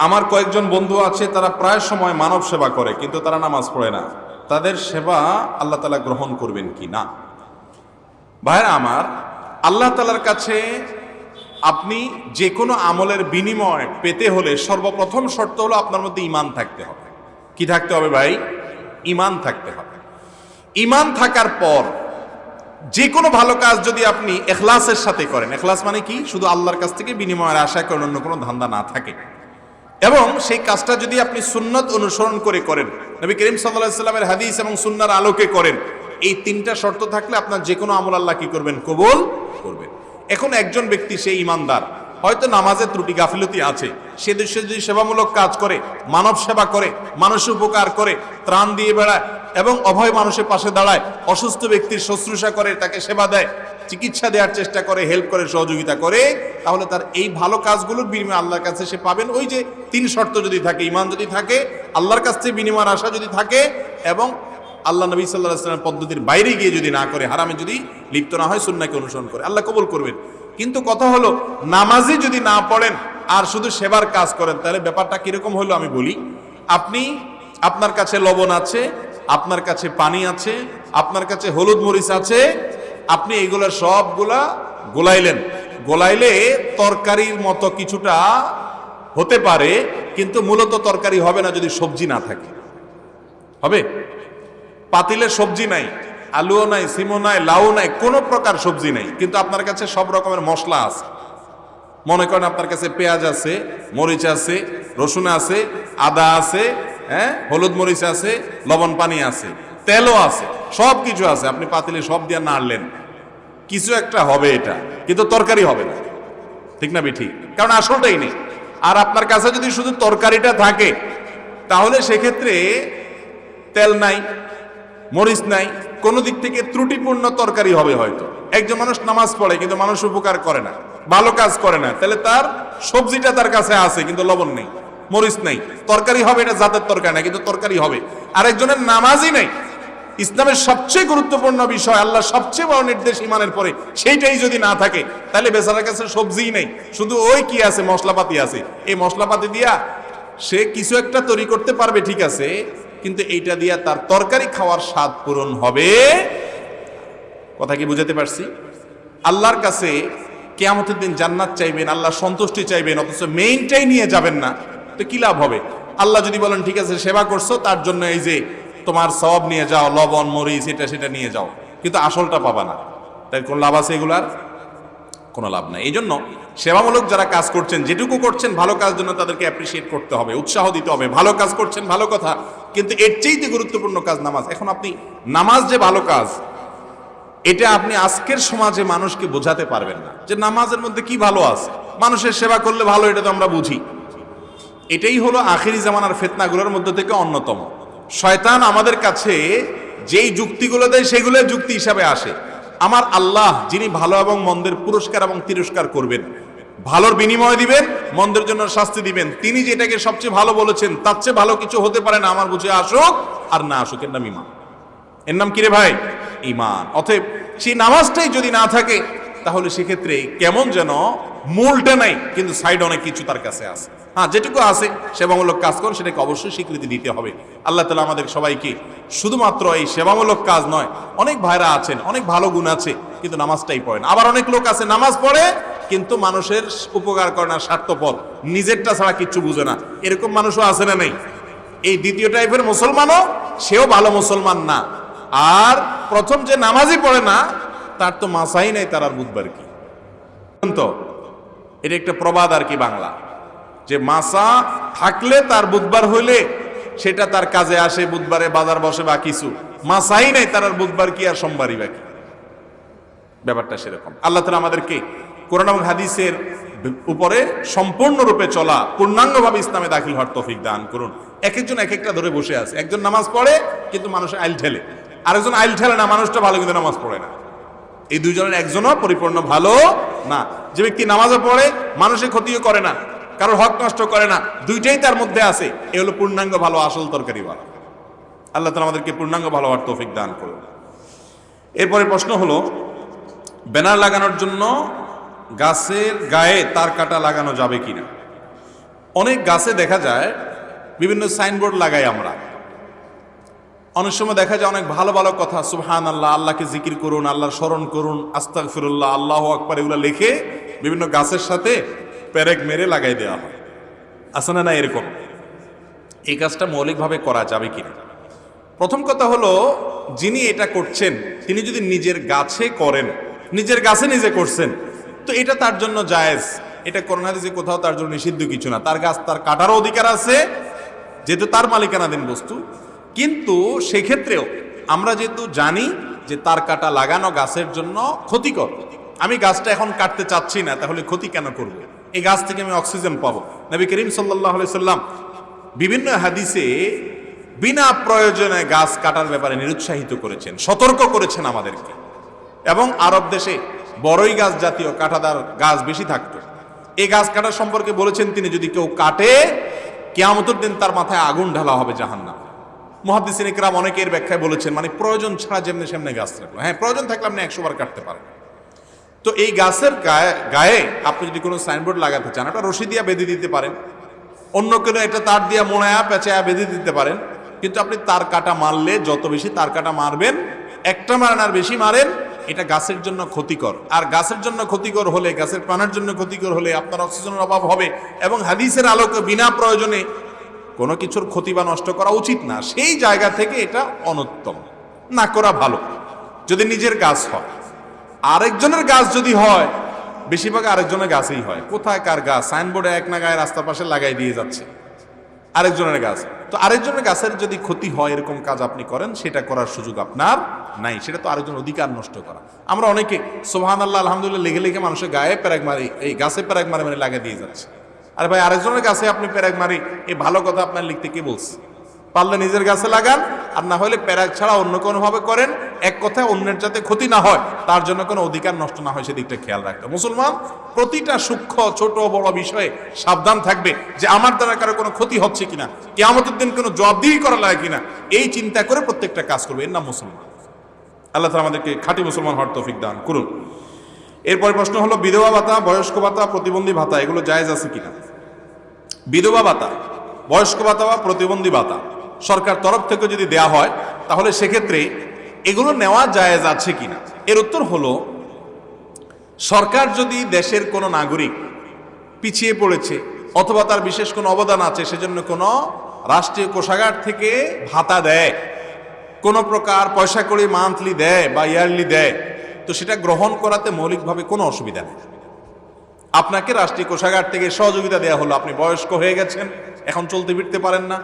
আমার কয়েকজন বন্ধু আছে তারা প্রায় সময় মানব সেবা করে কিন্তু তারা নামাজ পড়ে না, তাদের সেবা আল্লাহ তাআলা গ্রহণ করবেন কি না? ভাইরা আমার, আল্লাহ তাআলার কাছে আপনি যে কোনো আমলের বিনিময় পেতে হলে সর্বপ্রথম শর্ত হলো আপনার মধ্যে ঈমান থাকতে হবে। কি থাকতে হবে ভাই? ঈমান থাকতে হবে। ঈমান থাকার পর যে কোনো ভালো কাজ যদি আপনি ইখলাসের সাথে করেন, ইখলাস মানে কি? শুধু আল্লাহর কাছ থেকে বিনিময়ের আশা করেন, অন্য কোনো ধান্দা না থাকে, এবং সেই কাজটা যদি আপনি সুন্নত অনুসরণ করে করেন, নবী করিম সাল্লাল্লাহু আলাইহি ওয়াসাল্লামের হাদিস এবং সুন্নাহর আলোকে করেন, এই তিনটা শর্ত থাকলে আপনার যে কোনো আমল আল্লাহ কি করবেন? কবুল করবেন। এখন একজন ব্যক্তি সে ঈমানদার, হয়তো নামাজের ত্রুটি গাফিলতি আছে, সে দেশে যদি সেবামূলক কাজ করে, মানব সেবা করে, মানুষের উপকার করে, ত্রাণ দিয়ে বেড়ায় এবং অভয় মানুষের পাশে দাঁড়ায়, অসুস্থ ব্যক্তির শুশ্রূষা করে, তাকে সেবা দেয়, চিকিৎসা দেওয়ার চেষ্টা করে, হেল্প করে, সহযোগিতা করে, তাহলে তার এই ভালো কাজগুলোর বিনিময়ে আল্লাহর কাছে সে পাবেন ওই যে তিন শর্ত যদি থাকে, ঈমান যদি থাকে, আল্লাহর কাছ থেকে বিনিময়ের আশা যদি থাকে, এবং আল্লাহ নবী সাল্লাল্লাহু আলাইহি ওয়াসাল্লামের পদ্ধতির বাইরে গিয়ে যদি না করে, হারামে যদি লিপ্ত না হয়, সুন্নাহকে অনুসরণ করে, আল্লাহ কবুল করবেন। কিন্তু কথা হলো, নামাজই যদি না পড়েন আর শুধু সেবার কাজ করেন, তাহলে ব্যাপারটা কিরকম হলো আমি বলি। আপনার কাছে লবণ আছে, আপনার কাছে পানি আছে, আপনার কাছে হলুদ মরিচ আছে, আপনি এইগুলা সবগুলা গোলাইলেন, গোলাইলে তরকারির মতো কিছুটা হতে পারে, কিন্তু মূলত তরকারি হবে না যদি সবজি না থাকে। হবে? পাতিলে সবজি নাই, আলুও নাই, সিমও নাই, লাউ নাই, কোনো প্রকার সবজি নাই, কিন্তু আপনার কাছে সব রকমের মশলা আছে। মনে করেন আপনার কাছে পেঁয়াজ আছে, মরিচ আছে, রসুন আছে, আদা আছে, হলুদ মরিচ আছে, লবণ পানি আছে, তেলও আছে, সব কিছু আছে। আপনি পাতিলে সব দিয়ে নাড়লেন, কিছু একটা হবে এটা, কিন্তু তরকারি হবে না। ঠিক না ঠিক? কারণ আসলটাই নেই। আর আপনার কাছে যদি শুধু তরকারিটা থাকে, তাহলে সেক্ষেত্রে তেল নাই, মরিচ নাই, কোন দিক থেকে ত্রুটিপূর্ণ তরকারি হবে হয়তো। একজন মানুষ নামাজ পড়ে কিন্তু মানুষ উপকার করে না, ভালো কাজ করে না, তাহলে তার সবজিটা তার কাছে আছে কিন্তু লবণ নেই, মরিচ নেই, তরকারি হবে, এটা জাতের তরকারি না কিন্তু তরকারি হবে। আরেকজনের নামাজই নেই, ইসলামের সবচেয়ে গুরুত্বপূর্ণ বিষয়, আল্লাহ সবচেয়ে বড় নির্দেশ ঈমানের পরে, সেইটাই যদি না থাকে, তাহলে বেচারার কাছে সবজিই নেই, শুধু ওই কি আছে, মশলাপাতি আছে। এই মশলাপাতি দিয়া সে কিছু একটা তৈরি করতে পারবে, ঠিক আছে, কিন্তু এইটা দিয়া তার তরকারি খাওয়ার স্বাদ পূরণ হবে? কথা কি বুঝাতে পারছি? আল্লাহর কাছে কিয়ামতের দিন জান্নাত চাইবেন, আল্লাহ সন্তুষ্টি চাইবেন, অথচ মেইনটাই নিয়ে যাবেন না, তো কি লাভ হবে? আল্লাহ যদি বলেন ঠিক আছে সেবা করছো, তার জন্য এই যে তোমার সওয়াব নিয়ে যাও, লবণ মরিচ এটা সেটা নিয়ে যাও, কিন্তু আসলটা পাবা না, তাই কোন লাভ আছে? এগুলার কোনো লাভ নাই। এই জন্য সেবামূলক যারা কাজ করছেন, যেটুকু করছেন ভালো কাজ জন্য তাদেরকে অ্যাপ্রিসিয়েট করতে হবে, উৎসাহ দিতে হবে। ভালো কাজ করছেন, ভালো কথা, কিন্তু এর চেয়ে গুরুত্বপূর্ণ কাজ নামাজ। এখন আপনি নামাজ যে ভালো কাজ, এটা আপনি আজকের সমাজে মানুষকে বোঝাতে পারবেন না যে নামাজের মধ্যে কি ভালো আছে। মানুষের সেবা করলে ভালো, এটা তো আমরা বুঝি। এটাই হলো আখিরি জামানার ফিতনাগুলোর মধ্যে থেকে অন্যতম। শয়তান আমাদের কাছে যেই যুক্তিগুলো দেয় সেগুলো যুক্তি হিসাবে আসে। আমার আল্লাহ যিনি ভালো এবং মন্দের পুরস্কার এবং তিরস্কার করবেন, ভালোর বিনিময় দিবেন, মন্দের জন্য শাস্তি দিবেন, তিনি যেটাকে সবচেয়ে ভালো বলেছেন তার চেয়ে ভালো কিছু হতে পারে না। আমার বুঝে আসুক আর না আসুক, এর নাম ঈমান। এর নাম কি রে ভাই? ঈমান। অতএব সেই নামাজটাই যদি না থাকে, তাহলে সেক্ষেত্রে কেমন যেন মূলটা নাই, কিন্তু সাইড অনেক কিছু তার কাছে আছে। হ্যাঁ, যেটুকু আছে সেবামূলক কাজ করুন, সেটাকে অবশ্যই স্বীকৃতি দিতে হবে। আল্লাহ তাআলা আমাদের সবাইকে শুধুমাত্র এই সেবামূলক কাজ নয়, অনেক ভাইরা আছেন, অনেক ভালো গুণ আছে, কিন্তু নামাজটাই পড়ে না। আবার অনেক লোক আছে নামাজ পড়ে কিন্তু মানুষের উপকার করে না, স্বার্থপর, নিজেরটা ছাড়া কিচ্ছু বুঝে না। এরকম মানুষও আছে না নেই? এই দ্বিতীয় টাইপের মুসলমানও, সেও ভালো মুসলমান না। আর প্রথম যে নামাজই পড়ে না, তার তো মাসাই নাই, তার আর বুধবার কি। তো এটা একটা প্রবাদ আর কি বাংলা, যে মাসা থাকলে তার বুধবার হইলে সেটা তার কাজে আসে, বুধবারে বাজার বসে বা কিছু। মাসাই নাই, তার আর বুধবার কি আর সোমবারই বাকি। ব্যাপারটা সেরকম। আল্লাহ তাআলা আমাদেরকে কোরআন এবং হাদিসের উপরে সম্পূর্ণরূপে চলা, পূর্ণাঙ্গভাবে ইসলামে দাখিল হওয়ার তৌফিক দান করুন। এক একজন এক একটা ধরে বসে আছে। একজন নামাজ পড়ে কিন্তু মানুষের আইল ঠেলে, আরেকজন আইল ঠেলে না, মানুষটা ভালো কিন্তু নামাজ পড়ে না। এই দুইজনের একজনও পরিপূর্ণ ভালো না। যে ব্যক্তি নামাজও পড়ে, মানুষের ক্ষতিও করে না, কারোর হক নষ্ট করে না, দুইটাই তার মধ্যে আছে, এ হলো পূর্ণাঙ্গ ভালো, আসল তরকারি ভালো। আল্লাহ তাআলা আমাদেরকে পূর্ণাঙ্গ ভালো হওয়ার তৌফিক দান করুন। এরপরে প্রশ্ন হলো, ব্যানার লাগানোর জন্য গাছের গায়ে তার কাটা লাগানো যাবে কিনা? অনেক গাছে দেখা যায় বিভিন্ন সাইনবোর্ড লাগাই আমরা। অনেক সময় দেখা যায় অনেক ভালো ভালো কথা, সুবহানাল্লাহ, আল্লাহকে জিকির করুন, আল্লাহর স্মরণ করুন, আস্তাগফিরুল্লাহ, আল্লাহু আকবার, এগুলো লিখে বিভিন্ন গাছের সাথে পেরেক মেরে লাগাই দেওয়া হয়। আছে না এরকম? এই কাজটা মৌলিকভাবে করা যাবে কিনা? প্রথম কথা হলো, যিনি এটা করছেন তিনি যদি নিজের গাছে করেন, নিজের গাছে নিজে করছেন, তো এটা তার জন্য জায়েজ। এটা কোরআন হাদিসে কোথাও তার জন্য নিষিদ্ধ কিছু না। তার গাছ, তার কাটারও অধিকার আছে, যেহেতু তার মালিকানাধীন বস্তু। কিন্তু সেক্ষেত্রেও আমরা যেহেতু জানি যে তার কাটা লাগানো গাছের জন্য ক্ষতিকর, আমি গাছটা এখন কাটতে চাচ্ছি না, তাহলে ক্ষতি কেন করব? এই গাছ থেকে আমি অক্সিজেন পাবো। নবী করিম সাল্লাল্লাহু আলাইহি সাল্লাম বিভিন্ন হাদিসে বিনা প্রয়োজনে গাছ কাটার ব্যাপারে নিরুৎসাহিত করেছেন, সতর্ক করেছেন আমাদেরকে। এবং আরব দেশে বড়ই গাছ জাতীয় কাঁটাদার গাছ বেশি থাকতো। এই গাছ কাটা সম্পর্কে বলেছেন তিনি, যদি কেউ কাটে কিয়ামতের দিন তার মাথায় আগুন ঢালা হবে জাহান্নাম। মুহাদ্দিসিন ইকরাম অনেকের ব্যাখ্যায় বলেছেন, মানে প্রয়োজন ছাড়া যেমনি সেমনি গাছ রাখলো। হ্যাঁ, প্রয়োজন থাকলে আপনি 100 বার কাটতে পারেন। তো এই গাছের গায়ে আপনি যদি কোনো সাইনবোর্ড লাগাতে চান, ওটা রশি দিয়া বেঁধে দিতে পারেন, অন্য কোনো এটা তার দিয়া মোড়ায়া পেঁচায়া বেঁধে দিতে পারেন। কিন্তু আপনি তার কাটা মারলে, যত বেশি তার কাটা মারবেন, একটা মারেন আর বেশি মারেন, এটা গাছের জন্য ক্ষতিকর। আর গাছের জন্য ক্ষতিকর হলে, গাছের প্রাণের জন্য ক্ষতিকর হলে আপনার অক্সিজেনের অভাব হবে। এবং হাদিসের আলোকে বিনা প্রয়োজনে কোনো কিছুর ক্ষতি বা নষ্ট করা উচিত না। সেই জায়গা থেকে এটা অনুত্তম, না করা ভালো। যদি নিজের গাছ হয়, আরেকজনের গাছ যদি হয়, বেশিরভাগ আরেকজনের গাছেই হয়। কোথায় কার গাছ? সাইনবোর্ডে এক না গায়ে রাস্তার পাশে লাগাই দিয়ে যাচ্ছে আরেকজনের গাছ। তো আরেকজনের গাছের যদি ক্ষতি হয়, এরকম কাজ আপনি করেন, সেটা করার সুযোগ আপনার নাই। সেটা তো আরেকজন অধিকার নষ্ট করা। আমরা অনেকে সুবহানাল্লাহ, আলহামদুলিল্লাহ লিখে লিখে মানুষের গায়ে প্যারাক মারি, এই গাছে প্যারাক মারে মানে লাগিয়ে দিয়ে যাচ্ছে। আরে ভাই, আরেকজনের গাছে আপনি প্যারাক মারি, এই ভালো কথা আপনার লিখতে কে বলছে? পারলে নিজের গাছে লাগান, আর না হলে প্যারাক ছাড়া অন্য কোনো ভাবে করেন। এক কথায় অন্যের যাতে ক্ষতি না হয়, তার জন্য কোনো অধিকার নষ্ট না হয়, সেদিকটা খেয়াল রাখতে। মুসলমান প্রতিটা সূক্ষ্ম ছোট বড় বিষয়ে সাবধান থাকবে যে আমার দ্বারা কারো কোনো ক্ষতি হচ্ছে কিনা, কিয়ামতের দিন কোনো জবাবদিহি করা লাগে কিনা, এই চিন্তা করে প্রত্যেকটা কাজ করবে। এর নাম মুসলমান। আল্লাহ তাআলা আমাদেরকে খাঁটি মুসলমান হওয়ার তৌফিক দান করুন। এরপর প্রশ্ন হলো, বিধবা ভাতা, বয়স্ক ভাতা, প্রতিবন্ধী ভাতা, এগুলো জায়েজ আছে কিনা? বিধবা ভাতা, বয়স্ক ভাতা বা প্রতিবন্ধী ভাতা সরকার তরফ থেকে যদি দেয়া হয়, তাহলে সেক্ষেত্রে এগুলো নেওয়া জায়েজ আছে কিনা? এর উত্তর হলো, সরকার যদি দেশের কোনো নাগরিক পিছিয়ে পড়েছে অথবা তার বিশেষ কোনো অবদান আছে, সেজন্য কোনো রাষ্ট্রীয় কোষাগার থেকে ভাতা দেয়, কোনো প্রকার পয়সা করে মান্থলি দেয় বা ইয়ারলি দেয়, তো সেটা গ্রহণ করাতে মৌলিকভাবে কোনো অসুবিধা নেই। আপনাকে রাষ্ট্রীয় কোষাগার থেকে সহযোগিতা দেওয়া হলো, আপনি বয়স্ক হয়ে গেছেন, এখন চলতে ফিরতে পারেন না,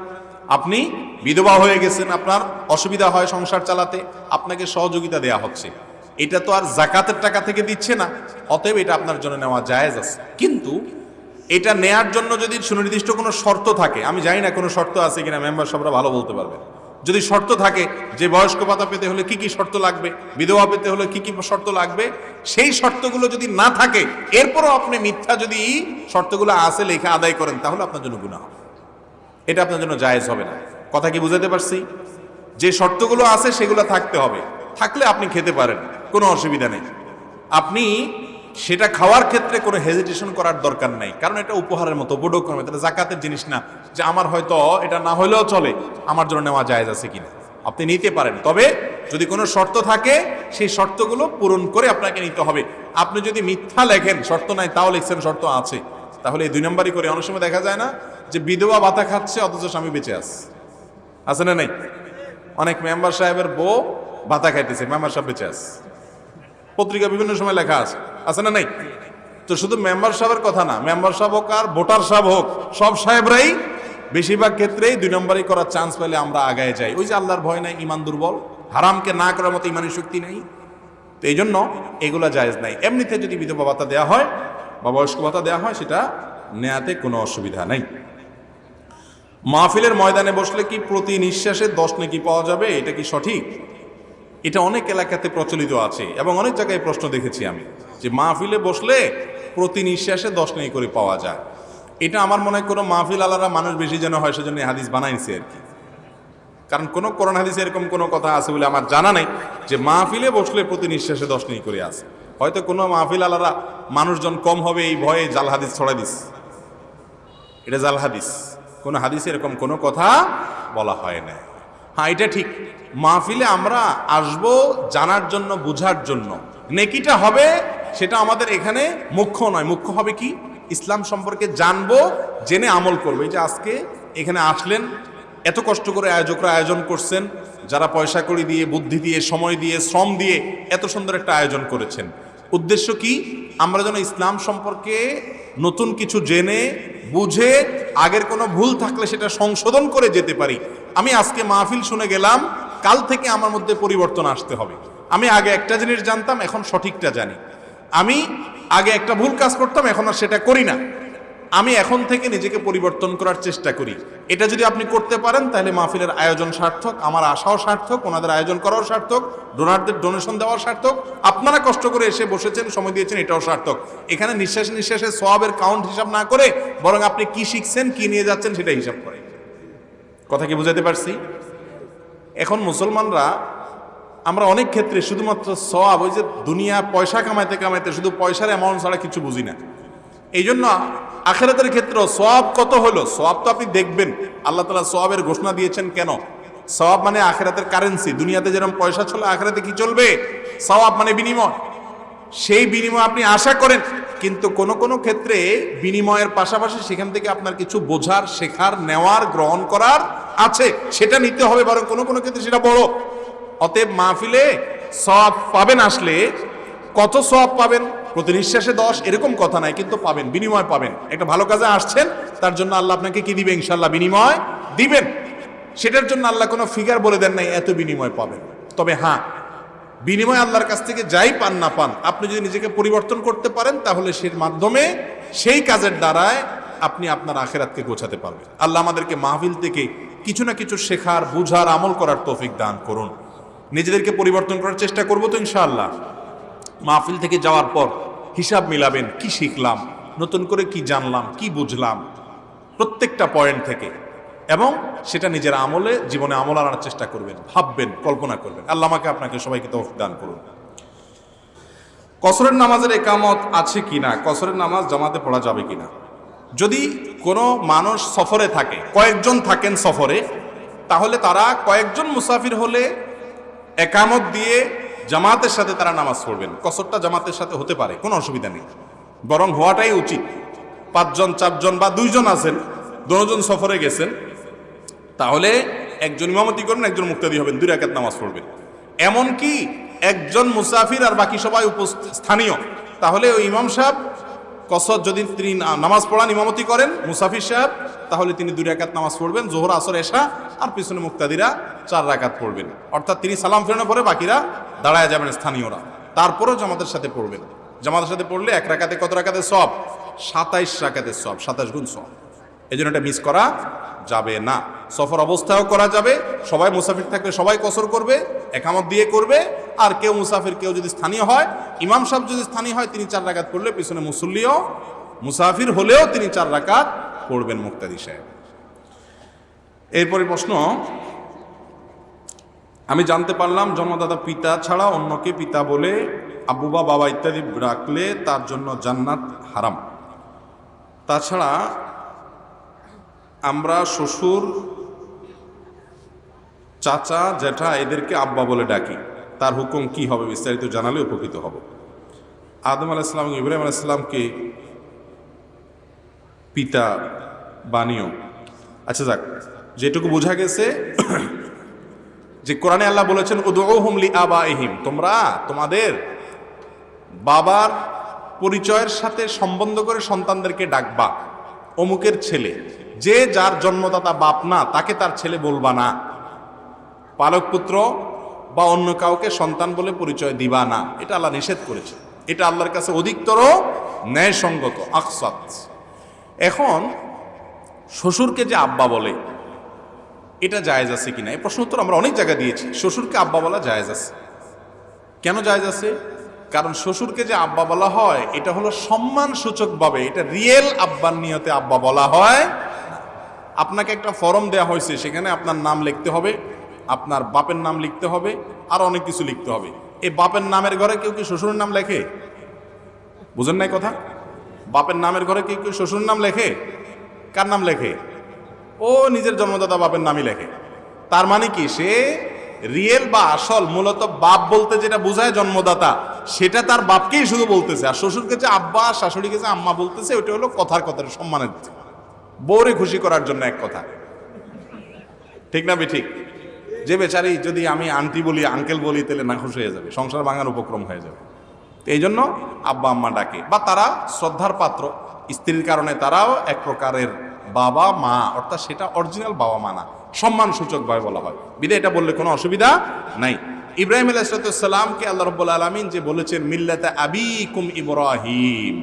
আপনি বিধবা হয়ে গেছেন, আপনার অসুবিধা হয় সংসার চালাতে, আপনাকে সহযোগিতা দেওয়া হচ্ছে। এটা তো আর যাকাতের টাকা থেকে দিচ্ছে না, অতএব এটা আপনার জন্য নেওয়া জায়েজ আছে। কিন্তু এটা নেয়ার জন্য যদি সুনির্দিষ্ট কোনো শর্ত থাকে, আমি জানি না কোনো শর্ত আছে কিনা, মেম্বার সাহেবরা ভালো বলতে পারবে। যদি শর্ত থাকে যে বয়স্ক ভাতা পেতে হলে কি কি শর্ত লাগবে, বিধবা পেতে হলে কি কি শর্ত লাগবে, সেই শর্তগুলো যদি না থাকে, এরপরও আপনি মিথ্যা যদি শর্তগুলো আছে লেখা আদায় করেন, তাহলে আপনার জন্য গুনাহ হবে। এটা আপনার জন্য জায়েজ হবে না। কথা কি বুঝাতে পারছি? যে শর্তগুলো আছে সেগুলো থাকতে হবে, থাকলে আপনি খেতে পারেন, কোনো অসুবিধা নেই। আপনি সেটা খাওয়ার ক্ষেত্রে কোনো হেজিটেশন করার দরকার নাই, কারণ এটা উপহারের মতো, বড় কর্মে, এটা জাকাতের জিনিস না যে আমার হয়তো এটা না হলেও চলে, আমার জন্য নেওয়া জায়েজ আছে কিনা। আপনি নিতে পারেন, তবে যদি কোনো শর্ত থাকে সেই শর্তগুলো পূরণ করে আপনাকে নিতে হবে। আপনি যদি মিথ্যা লেখেন, শর্ত নাই তাও লিখছেন শর্ত আছে, তাহলে এই 2 নম্বরই করে। অনেক সময় দেখা যায় না যে বিধবা ভাতা খাচ্ছে অথচ স্বামী বেঁচে আছে না? নেই? অনেক মেম্বার সাহেবের বউ ভাতা খাইতেছে, মেম্বার সাহেব বেঁচে আছে, পত্রিকা বিভিন্ন সময় লেখা আছে না? নেই? তো শুধু মেম্বার সাহেবের কথা না, মেম্বার সাহেব হোক আর ভোটার সাহেব হোক, সব সাহেবরাই বেশিরভাগ ক্ষেত্রেই 2 নম্বরই করার চান্স পেলে আমরা আগায় যাই। ওই যে আল্লাহর ভয় নাই, ইমান দুর্বল, হারামকে না করার মতো ইমানি শক্তি নাই। তো এই জন্য এগুলা জায়েজ নাই। এমনিতে যদি বিধবা ভাতা দেওয়া হয় বা বয়স্ক ভাতা দেওয়া হয় সেটা নেয়াতে কোনো অসুবিধা নেই। মাহফিলের ময়দানে বসলে কি প্রতি নিঃশ্বাসে 10 নেকি পাওয়া যাবে, এটা কি সঠিক? এটা অনেক এলাকাতে প্রচলিত আছে এবং অনেক জায়গায় প্রশ্ন দেখেছি আমি যে মাহফিলে বসলে প্রতি নিঃশ্বাসে 10 নেকি করে পাওয়া যায়। এটা আমার মনে হয় কোনো মাহফিল আলারা মানুষ বেশি যেন হয় সেজন্য হাদিস বানাইছে আর কি। কারণ কোনো কোরআন হাদিসে এরকম কোনো কথা আছে বলে আমার জানা নেই যে মাহফিলে বসলে প্রতি নিঃশ্বাসে 10 নেকি করে আছে। হয়তো কোনো মাহফিল আলারা মানুষজন কম হবে এই ভয়ে জাল হাদিস ছড়াই দিস, এটা জাল হাদিস। কোনো হাদিসে এরকম কোনো কথা বলা হয় না। হ্যাঁ, এটা ঠিক, মাহফিলে আমরা আসব জানার জন্য, বুঝার জন্য। নেকিটা হবে সেটা আমাদের এখানে মুখ্য নয়। মুখ্য হবে কি? ইসলাম সম্পর্কে জানবো, জেনে আমল করবো। এই যে আজকে এখানে আসলেন, এত কষ্ট করে আয়োজকরা আয়োজন করছেন, যারা পয়সা কড়ি দিয়ে, বুদ্ধি দিয়ে, সময় দিয়ে, শ্রম দিয়ে এত সুন্দর একটা আয়োজন করেছেন। উদ্দেশ্য কি? আমরা যেন ইসলাম সম্পর্কে নতুন কিছু জেনে বুঝে আগের কোনো ভুল থাকলে সেটা সংশোধন করে যেতে পারি। আমি আজকে মাহফিল শুনে গেলাম, কাল থেকে আমার মধ্যে পরিবর্তন আসতে হবে। আমি আগে একটা জিনিস জানতাম, এখন সঠিকটা জানি। আমি আগে একটা ভুল কাজ করতাম, এখন আর সেটা করি না। আমি এখন থেকে নিজেকে পরিবর্তন করার চেষ্টা করি। এটা যদি আপনি করতে পারেন তাহলে মাহফিলের আয়োজন সার্থক, আমার আশাও সার্থক, ওনাদের আয়োজন করাও সার্থক, ডোনারদের ডোনেশন দেওয়া সার্থক, আপনারা কষ্ট করে এসে বসেছেন, সময় দিয়েছেন, এটাও সার্থক। এখানে নিঃশ্বাসে নিঃশ্বাসে সওয়াবের কাউন্ট হিসাব না করে বরং আপনি কি শিখছেন, কি নিয়ে যাচ্ছেন সেটা হিসাব করে। কথা কি বুঝাতে পারছি? এখন মুসলমানরা আমরা অনেক ক্ষেত্রে শুধুমাত্র সওয়াব, ওই যে দুনিয়া পয়সা কামাইতে কামাইতে শুধু পয়সার অ্যামাউন্ট ছাড়া কিছু বুঝি না। এই জন্য আখিরাতের ক্ষেত্রে সওয়াব কত হলো, সওয়াব তো আপনি দেখবেন। আল্লাহ তাআলা সওয়াবের ঘোষণা দিয়েছেন কেন? সওয়াব মানে আখিরাতের কারেন্সি। দুনিয়াতে যেরকম পয়সা চলে, আখিরাতে কি চলবে? সওয়াব মানে বিনিময়। সেই বিনিময় আপনি আশা করেন, কিন্তু কোন কোন ক্ষেত্রে বিনিময়ের পাশাপাশি সেখান থেকে আপনার কিছু বোঝার, শেখার, নেওয়ার, গ্রহণ করার আছে, সেটা নিতে হবে। বরং কোন কোন ক্ষেত্রে সেটা বড়। অতএব মাহফিলে সওয়াব পাবেন, আসলে কত সওয়াব পাবেন, প্রতি নিঃশ্বাসে 10 এরকম কথা নাই, কিন্তু পাবেন, বিনিময় পাবেন। একটা ভালো কাজে আসছেন, তার জন্য আল্লাহ আপনাকে কি দিবে? ইনশাআল্লাহ বিনিময় দিবেন। সেটার জন্য আল্লাহ কোনো ফিগার বলে দেন নাই এত বিনিময় পাবেন। তবে হ্যাঁ, বিনিময় আল্লাহর কাছ থেকে যাই পান না পান, আপনি যদি নিজেকে পরিবর্তন করতে পারেন তাহলে সেই মাধ্যমে, সেই কাজের দ্বারায় আপনি আপনার আখিরাতকে গোছাতে পারবেন। আল্লাহ আমাদেরকে মাহফিল থেকে কিছু না কিছু শেখার, বুঝার, আমল করার তৌফিক দান করুন। নিজেদেরকে পরিবর্তন করার চেষ্টা করবো তো ইনশাআল্লাহ। মাহফিল থেকে যাওয়ার পর হিসাব মিলাবেন, কি শিখলাম, নতুন করে কি জানলাম, কি বুঝলাম, প্রত্যেকটা পয়েন্ট থেকে, এবং সেটা নিজের আমলে, জীবনে আমল আনার চেষ্টা করবেন, ভাববেন, কল্পনা করবেন। আল্লাহ আমাকে আপনাকে সবাইকে তৌফিক দান করুন। কসরের নামাজের একামত আছে কিনা, কসরের নামাজ জামাতে পড়া যাবে কিনা? যদি কোনো মানুষ সফরে থাকে, কয়েকজন থাকেন সফরে, তাহলে তারা কয়েকজন মুসাফির হলে একামত দিয়ে জামাতের সাথে তারা নামাজ পড়বেন। কসরটা জামাতের সাথে হতে পারে, কোনো অসুবিধা নেই, বরং হওয়াটাই উচিত। 5 জন 4 জন বা 2 জন আছেন, দুজন সফরে গেছেন, তাহলে একজন ইমামতি করবেন, একজন মুক্তাদি হবেন, 2 রাকাত নামাজ পড়বেন। এমনকি একজন মুসাফির আর বাকি সবাই স্থানীয়, তাহলে ওই ইমাম সাহেব কসর যদি তিনি নামাজ পড়ান, ইমামতি করেন মুসাফির সাহেব, তাহলে তিনি 2 রাকাত নামাজ পড়বেন, জোহর, আসর, এশা, আর পিছনে মুক্তাদিরা 4 রাকাত পড়বেন। অর্থাৎ তিনি সালাম ফেরানোর পরে বাকিরা দাঁড়ায় যাবেন, স্থানীয়রা, তারপরেও জামাতের সাথে পড়বেন। জামাতের সাথে পড়লে 1 রাকাতে কত রাকাতের সওয়াব? 27 রাকাতের সওয়াব, 27 গুণ সওয়াব। এই জন্য এটা মিস করা যাবে না। সফর অবস্থায়ও করা যাবে, সবাই মুসাফির থাকলে সবাই কসর করবে, একামত দিয়ে করবে। আর কেউ মুসাফির, কেউ যদি স্থানীয় হয়, ইমাম সাহেব যদি স্থানীয় হয়, তিনি 4 রাকাত পড়লে পিছনে মুসল্লিও মুসাফির হলেও তিনি 4 রাকাত পড়বেন, মুক্তাদি সাহেব। এরপরে প্রশ্ন, আমি জানতে পারলাম জন্মদাতা পিতা ছাড়া অন্যকে পিতা বলে আব্বু বা বাবা ইত্যাদি রাখলে তার জন্য জান্নাত হারাম। তাছাড়া আমরা শ্বশুর, চাচা, জ্যাঠা এদেরকে আব্বা বলে ডাকি, তার হুকুম কি হবে? বিস্তারিত জানালে উপকৃত হব। আদম আলাইহিস সালাম, ইব্রাহিম আলাইহিস সালামকে পিতা বানিও। আচ্ছা যাক, যেটুকু বোঝা গেছে যে কোরআনে আল্লাহ বলেছেন উদউহুম লিআবাইহিম, তোমরা তোমাদের বাবার পরিচয়ের সাথে সম্বন্ধ করে সন্তানদেরকে ডাকবা। অমুকের ছেলে, যে যার জন্মদাতা বাপ না, তাকে তার ছেলে বলবা না। পালক পুত্র বা অন্য কাউকে সন্তান বলে পরিচয় দিবা না, এটা আল্লাহ নিষেধ করেছে। এটা আল্লাহর কাছে অধিকতর ন্যায়সঙ্গত, আকসাত। এখন শ্বশুরকে যে আব্বা বলে, এটা জায়েজ আছে কিনা, এই প্রশ্ন উত্তর আমরা অনেক জায়গায় দিয়েছি। শ্বশুরকে আব্বা বলা জায়েজ আছে। কেন জায়েজ আছে? কারণ শ্বশুরকে যে আব্বা বলা হয় এটা হলো সম্মান সূচকভাবে, এটা রিয়েল আব্বার নিয়তে আব্বা বলা হয়। আপনাকে একটা ফর্ম দেওয়া হয়েছে, সেখানে আপনার নাম লিখতে হবে, আপনার বাপের নাম লিখতে হবে, আর অনেক কিছু লিখতে হবে। এই বাপের নামের ঘরে কেউ কি শ্বশুরের নাম লেখে? বুঝেন নাই কথা? বাপের নামের ঘরে কেউ কেউ শ্বশুরের নাম লেখে? কার নাম লেখে? ও নিজের জন্মদাতা বাপের নামই লেখে। তার মানে কি, সে রিয়েল বা আসল, মূলত বাপ বলতে যেটা বোঝায় জন্মদাতা, সেটা তার বাপকেই শুধু বলতেছে। আর শ্বশুরকে যে আব্বা, শাশুড়িকে যে আম্মা বলতেছে, ওটা হলো কথার কথা, সম্মানের, বউরে খুশি করার জন্য এক কথা। ঠিক না ঠিক? যে বেচারি যদি আমি আন্টি বলি, আঙ্কেল বলি, তাহলে না খুশি হয়ে যাবে, সংসার ভাঙার উপক্রম হয়ে যাবে। এই জন্য আব্বা আম্মা ডাকে, বা তারা শ্রদ্ধার পাত্র, স্ত্রীর কারণে তারাও এক প্রকারের বাবা মা, অর্থাৎ সেটা অরিজিনাল বাবা মা না, সম্মান সূচকভাবে বলা হয়। বিধায় এটা বললে কোনো অসুবিধা নাই। ইব্রাহিম আলাইহিস সালামকে আল্লাহ রাব্বুল আলামিন যে বলেছেন মিল্লাতে আবিকুম ইব্রাহিম,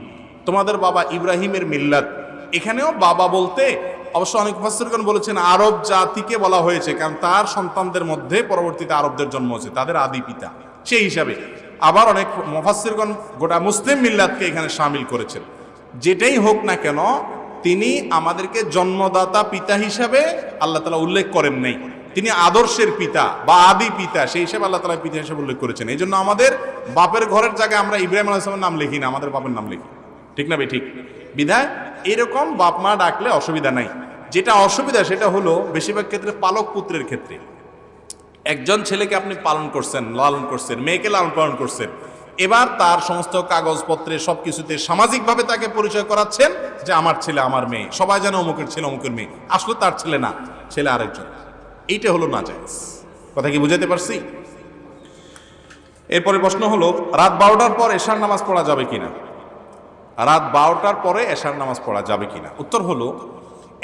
তোমাদের বাবা ইব্রাহিমের মিল্লাত, এখানেও বাবা বলতে অবশ্য অনেক মুফাসসিরগণ বলেছেন আরব জাতিকে বলা হয়েছে, কারণ তার সন্তানদের মধ্যে পরবর্তীতে আরবদের জন্ম হয়েছে, তাদের আদি পিতা সেই হিসাবে। আবার অনেক মুফাসসিরগণ গোটা মুসলিম মিল্লাতকে এখানে শামিল করেছেন। যেটাই হোক না কেন, তিনি আমাদেরকে জন্মদাতা পিতা হিসাবে আল্লাহ তাআলা উল্লেখ করেন নাই, তিনি আদর্শের পিতা বা আদি পিতা, সেই হিসাবে আল্লাহ তাআলা পিতা হিসাবে উল্লেখ করেছেন। এই জন্য আমাদের বাপের ঘরের জায়গায় আমরা ইব্রাহিম আলাইহিস সালামের নাম লিখি না, আমাদের বাপের নাম লিখি। ঠিক না ভাই? ঠিক। বিধায় এরকম বাপ মা ডাকলে অসুবিধা নাই। যেটা অসুবিধা সেটা হলো বেশিরভাগ ক্ষেত্রে পালক পুত্রের ক্ষেত্রে। একজন ছেলেকে আপনি পালন করছেন, লালন করছেন, মেয়েকে লালন পালন করছেন, এবার তার সমস্ত কাগজপত্রে সবকিছুতে সামাজিকভাবে তাকে পরিচয় করাচ্ছেন যে আমার ছেলে, আমার মেয়ে, সবাই জানে অমুকের ছেলে, অমুকের মেয়ে, আসলে তার ছেলে না, ছেলে আরেকজন। এইটা হলো নাজায়েজ। কথা কি বুঝাতে পারছি? এরপরে প্রশ্ন হলো, রাত 12টার পর এশার নামাজ পড়া যাবে কিনা? রাত 12টার পরে এশার নামাজ পড়া যাবে কিনা? উত্তর হলো,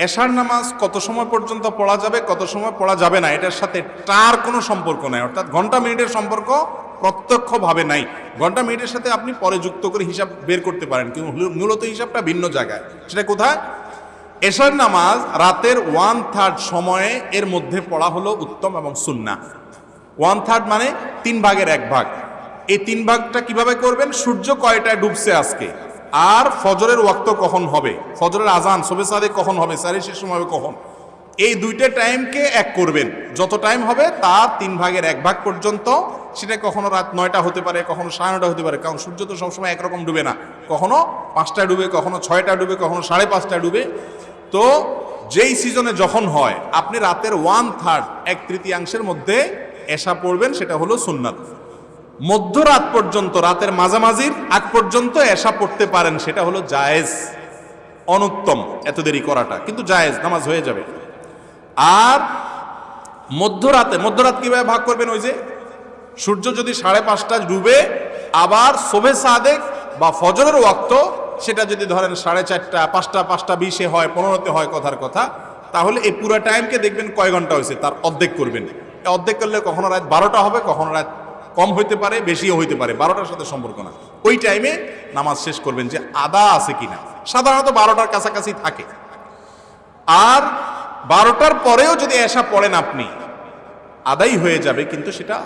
এশার নামাজ কত সময় পর্যন্ত পড়া যাবে, কত সময় পড়া যাবে না, এটার সাথে তার কোনো সম্পর্ক নাই। অর্থাৎ ঘন্টা মিনিটের সম্পর্ক প্রত্যক্ষভাবে নাই। ঘন্টা মিনিটের সাথে আপনি পরে যুক্ত করে হিসাব বের করতে পারেন, কিন্তু মূলত হিসাবটা ভিন্ন জায়গায়। সেটা কোথায়? এশার নামাজ রাতের 1/3 সময়ে এর মধ্যে পড়া হলো উত্তম এবং সুন্নাহ। 1/3 মানে 3 ভাগের 1 ভাগ। এই 3 ভাগটা কিভাবে করবেন? সূর্য কয়টায় ডুবছে আজকে, আর ফজরের ওয়াক্ত কখন হবে, ফজরের আজান শবে সাদেক কখন হবে, সারির শেষ সময় হবে কখন, এই দুইটা টাইমকে এক করবেন। যত টাইম হবে তার 3 ভাগের 1 ভাগ পর্যন্ত, সেটা কখনো রাত 9টা হতে পারে, কখনো 9:30 হতে পারে, কারণ সূর্য তো সবসময় একরকম ডুবে না, কখনো 5টায় ডুবে, কখনো 6টায় ডুবে, কখনো 5:30টায় ডুবে। তো যেই সিজনে যখন হয়, আপনি রাতের 1/3 1/3 মধ্যে এশা পড়বেন, সেটা হলো সুন্নাত। মধ্যরাত পর্যন্ত, রাতের মাঝামাঝির আগ পর্যন্ত এশা পড়তে পারেন, সেটা হলো জায়েজ, অনুত্তম এত দেরি করাটা, কিন্তু জায়েজ, নামাজ হয়ে যাবে। আর মধ্যরাত কিভাবে ভাগ করবেন? ওই যে সূর্য যদি 5:30টায় ডুবে, আবার শোবে সাদেক বা ফজরের ওয়াক্ত সেটা যদি ধরেন 4:30, 5টা, 5:20 হয়, 15তে হয়, কথার কথা, তাহলে এই পুরো টাইমকে দেখবেন কয় ঘন্টা হয়েছে, তার অর্ধেক করবেন। অর্ধেক করলে কখনো রাত 12টা হবে, কখনো রাত কম হইতে পারে, বেশিও হইতে পারে, 12টার সাথে সম্পর্ক না। ওই টাইমে নামাজ শেষ করবেন, যে আদা আছে কিনা। সাধারণত 12টার কাছাকাছি থাকে। আর 12টার পরেও যদি এশা পড়েন আপনি, আদাই হয়ে যাবে, কিন্তু সেটা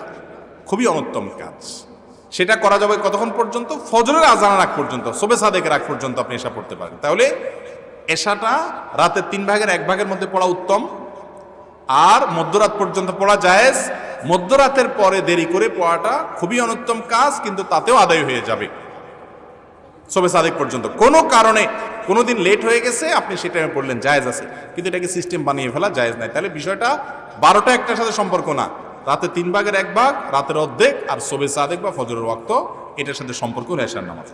খুবই অনুত্তম কাজ। সেটা করা যাবে কতক্ষণ পর্যন্ত? ফজরের আজানের আগ পর্যন্ত, শোবে সাদেকের আগ পর্যন্ত আপনি এশা পড়তে পারেন। তাহলে এশাটা রাতের 3 ভাগের 1 ভাগের মধ্যে পড়া উত্তম, আর মধ্যরাত পর্যন্ত পড়া জায়েজ। মধ্যরাতের পরে দেরি করে পড়াটা খুবই অনুত্তম কাজ, কিন্তু তাতেও আদায় হয়ে যাবে শোবে সাদেক পর্যন্ত। কোনো কারণে কোনোদিন লেট হয়ে গেছে, আপনি সে টাইমে পড়লেন, জায়েজ আছে, কিন্তু এটাকে সিস্টেম বানিয়ে ফেলা জায়েজ নাই। তাহলে বিষয়টা 12টা 1টার সাথে সম্পর্ক না, রাতে 3 ভাগের 1 ভাগ, রাতের অর্ধেক, আর শোবে সাদেক বা ফজরের ওয়াক্ত, এটার সাথে সম্পর্ক এশার নামাজ।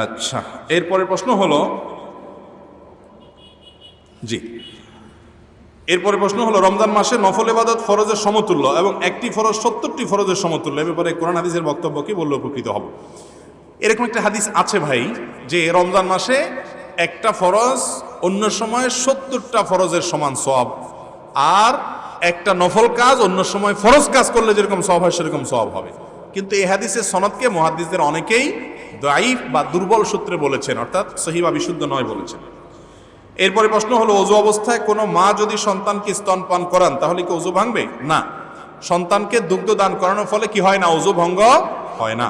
আচ্ছা, এরপরের প্রশ্ন হলো, জি, এরপরে প্রশ্ন হলো, রমজান মাসে নফল ইবাদত ফরজের সমতুল্য এবং একটি ফরজ 70টি ফরজের সমতুল্য, এ ব্যাপারে কোরআন হাদিসের বক্তব্য কি বললে উপকৃত হব? এরকম একটা হাদিস আছে ভাই, যে রমজান মাসে একটা ফরজ অন্য সময় 70টা ফরজের সমান সওয়াব, আর একটা নফল কাজ অন্য সময় ফরজ কাজ করলে যেরকম সওয়াব হয় সেরকম সওয়াব হবে। কিন্তু এই হাদিসের সনদকে মুহাদ্দিসদের অনেকেই দাঈফ বা দুর্বল সূত্রে বলেছেন, অর্থাৎ সহিহ বা বিশুদ্ধ নয় বলেছেন। এরপরে প্রশ্ন হলো, ওযু অবস্থায় কোনো মা যদি সন্তানকে স্তনপান করান তাহলে কি ওযু ভাঙবে? না, সন্তানকে দুগ্ধ দান করানোর ফলে কি হয় না? ওযু ভঙ্গ হয় না।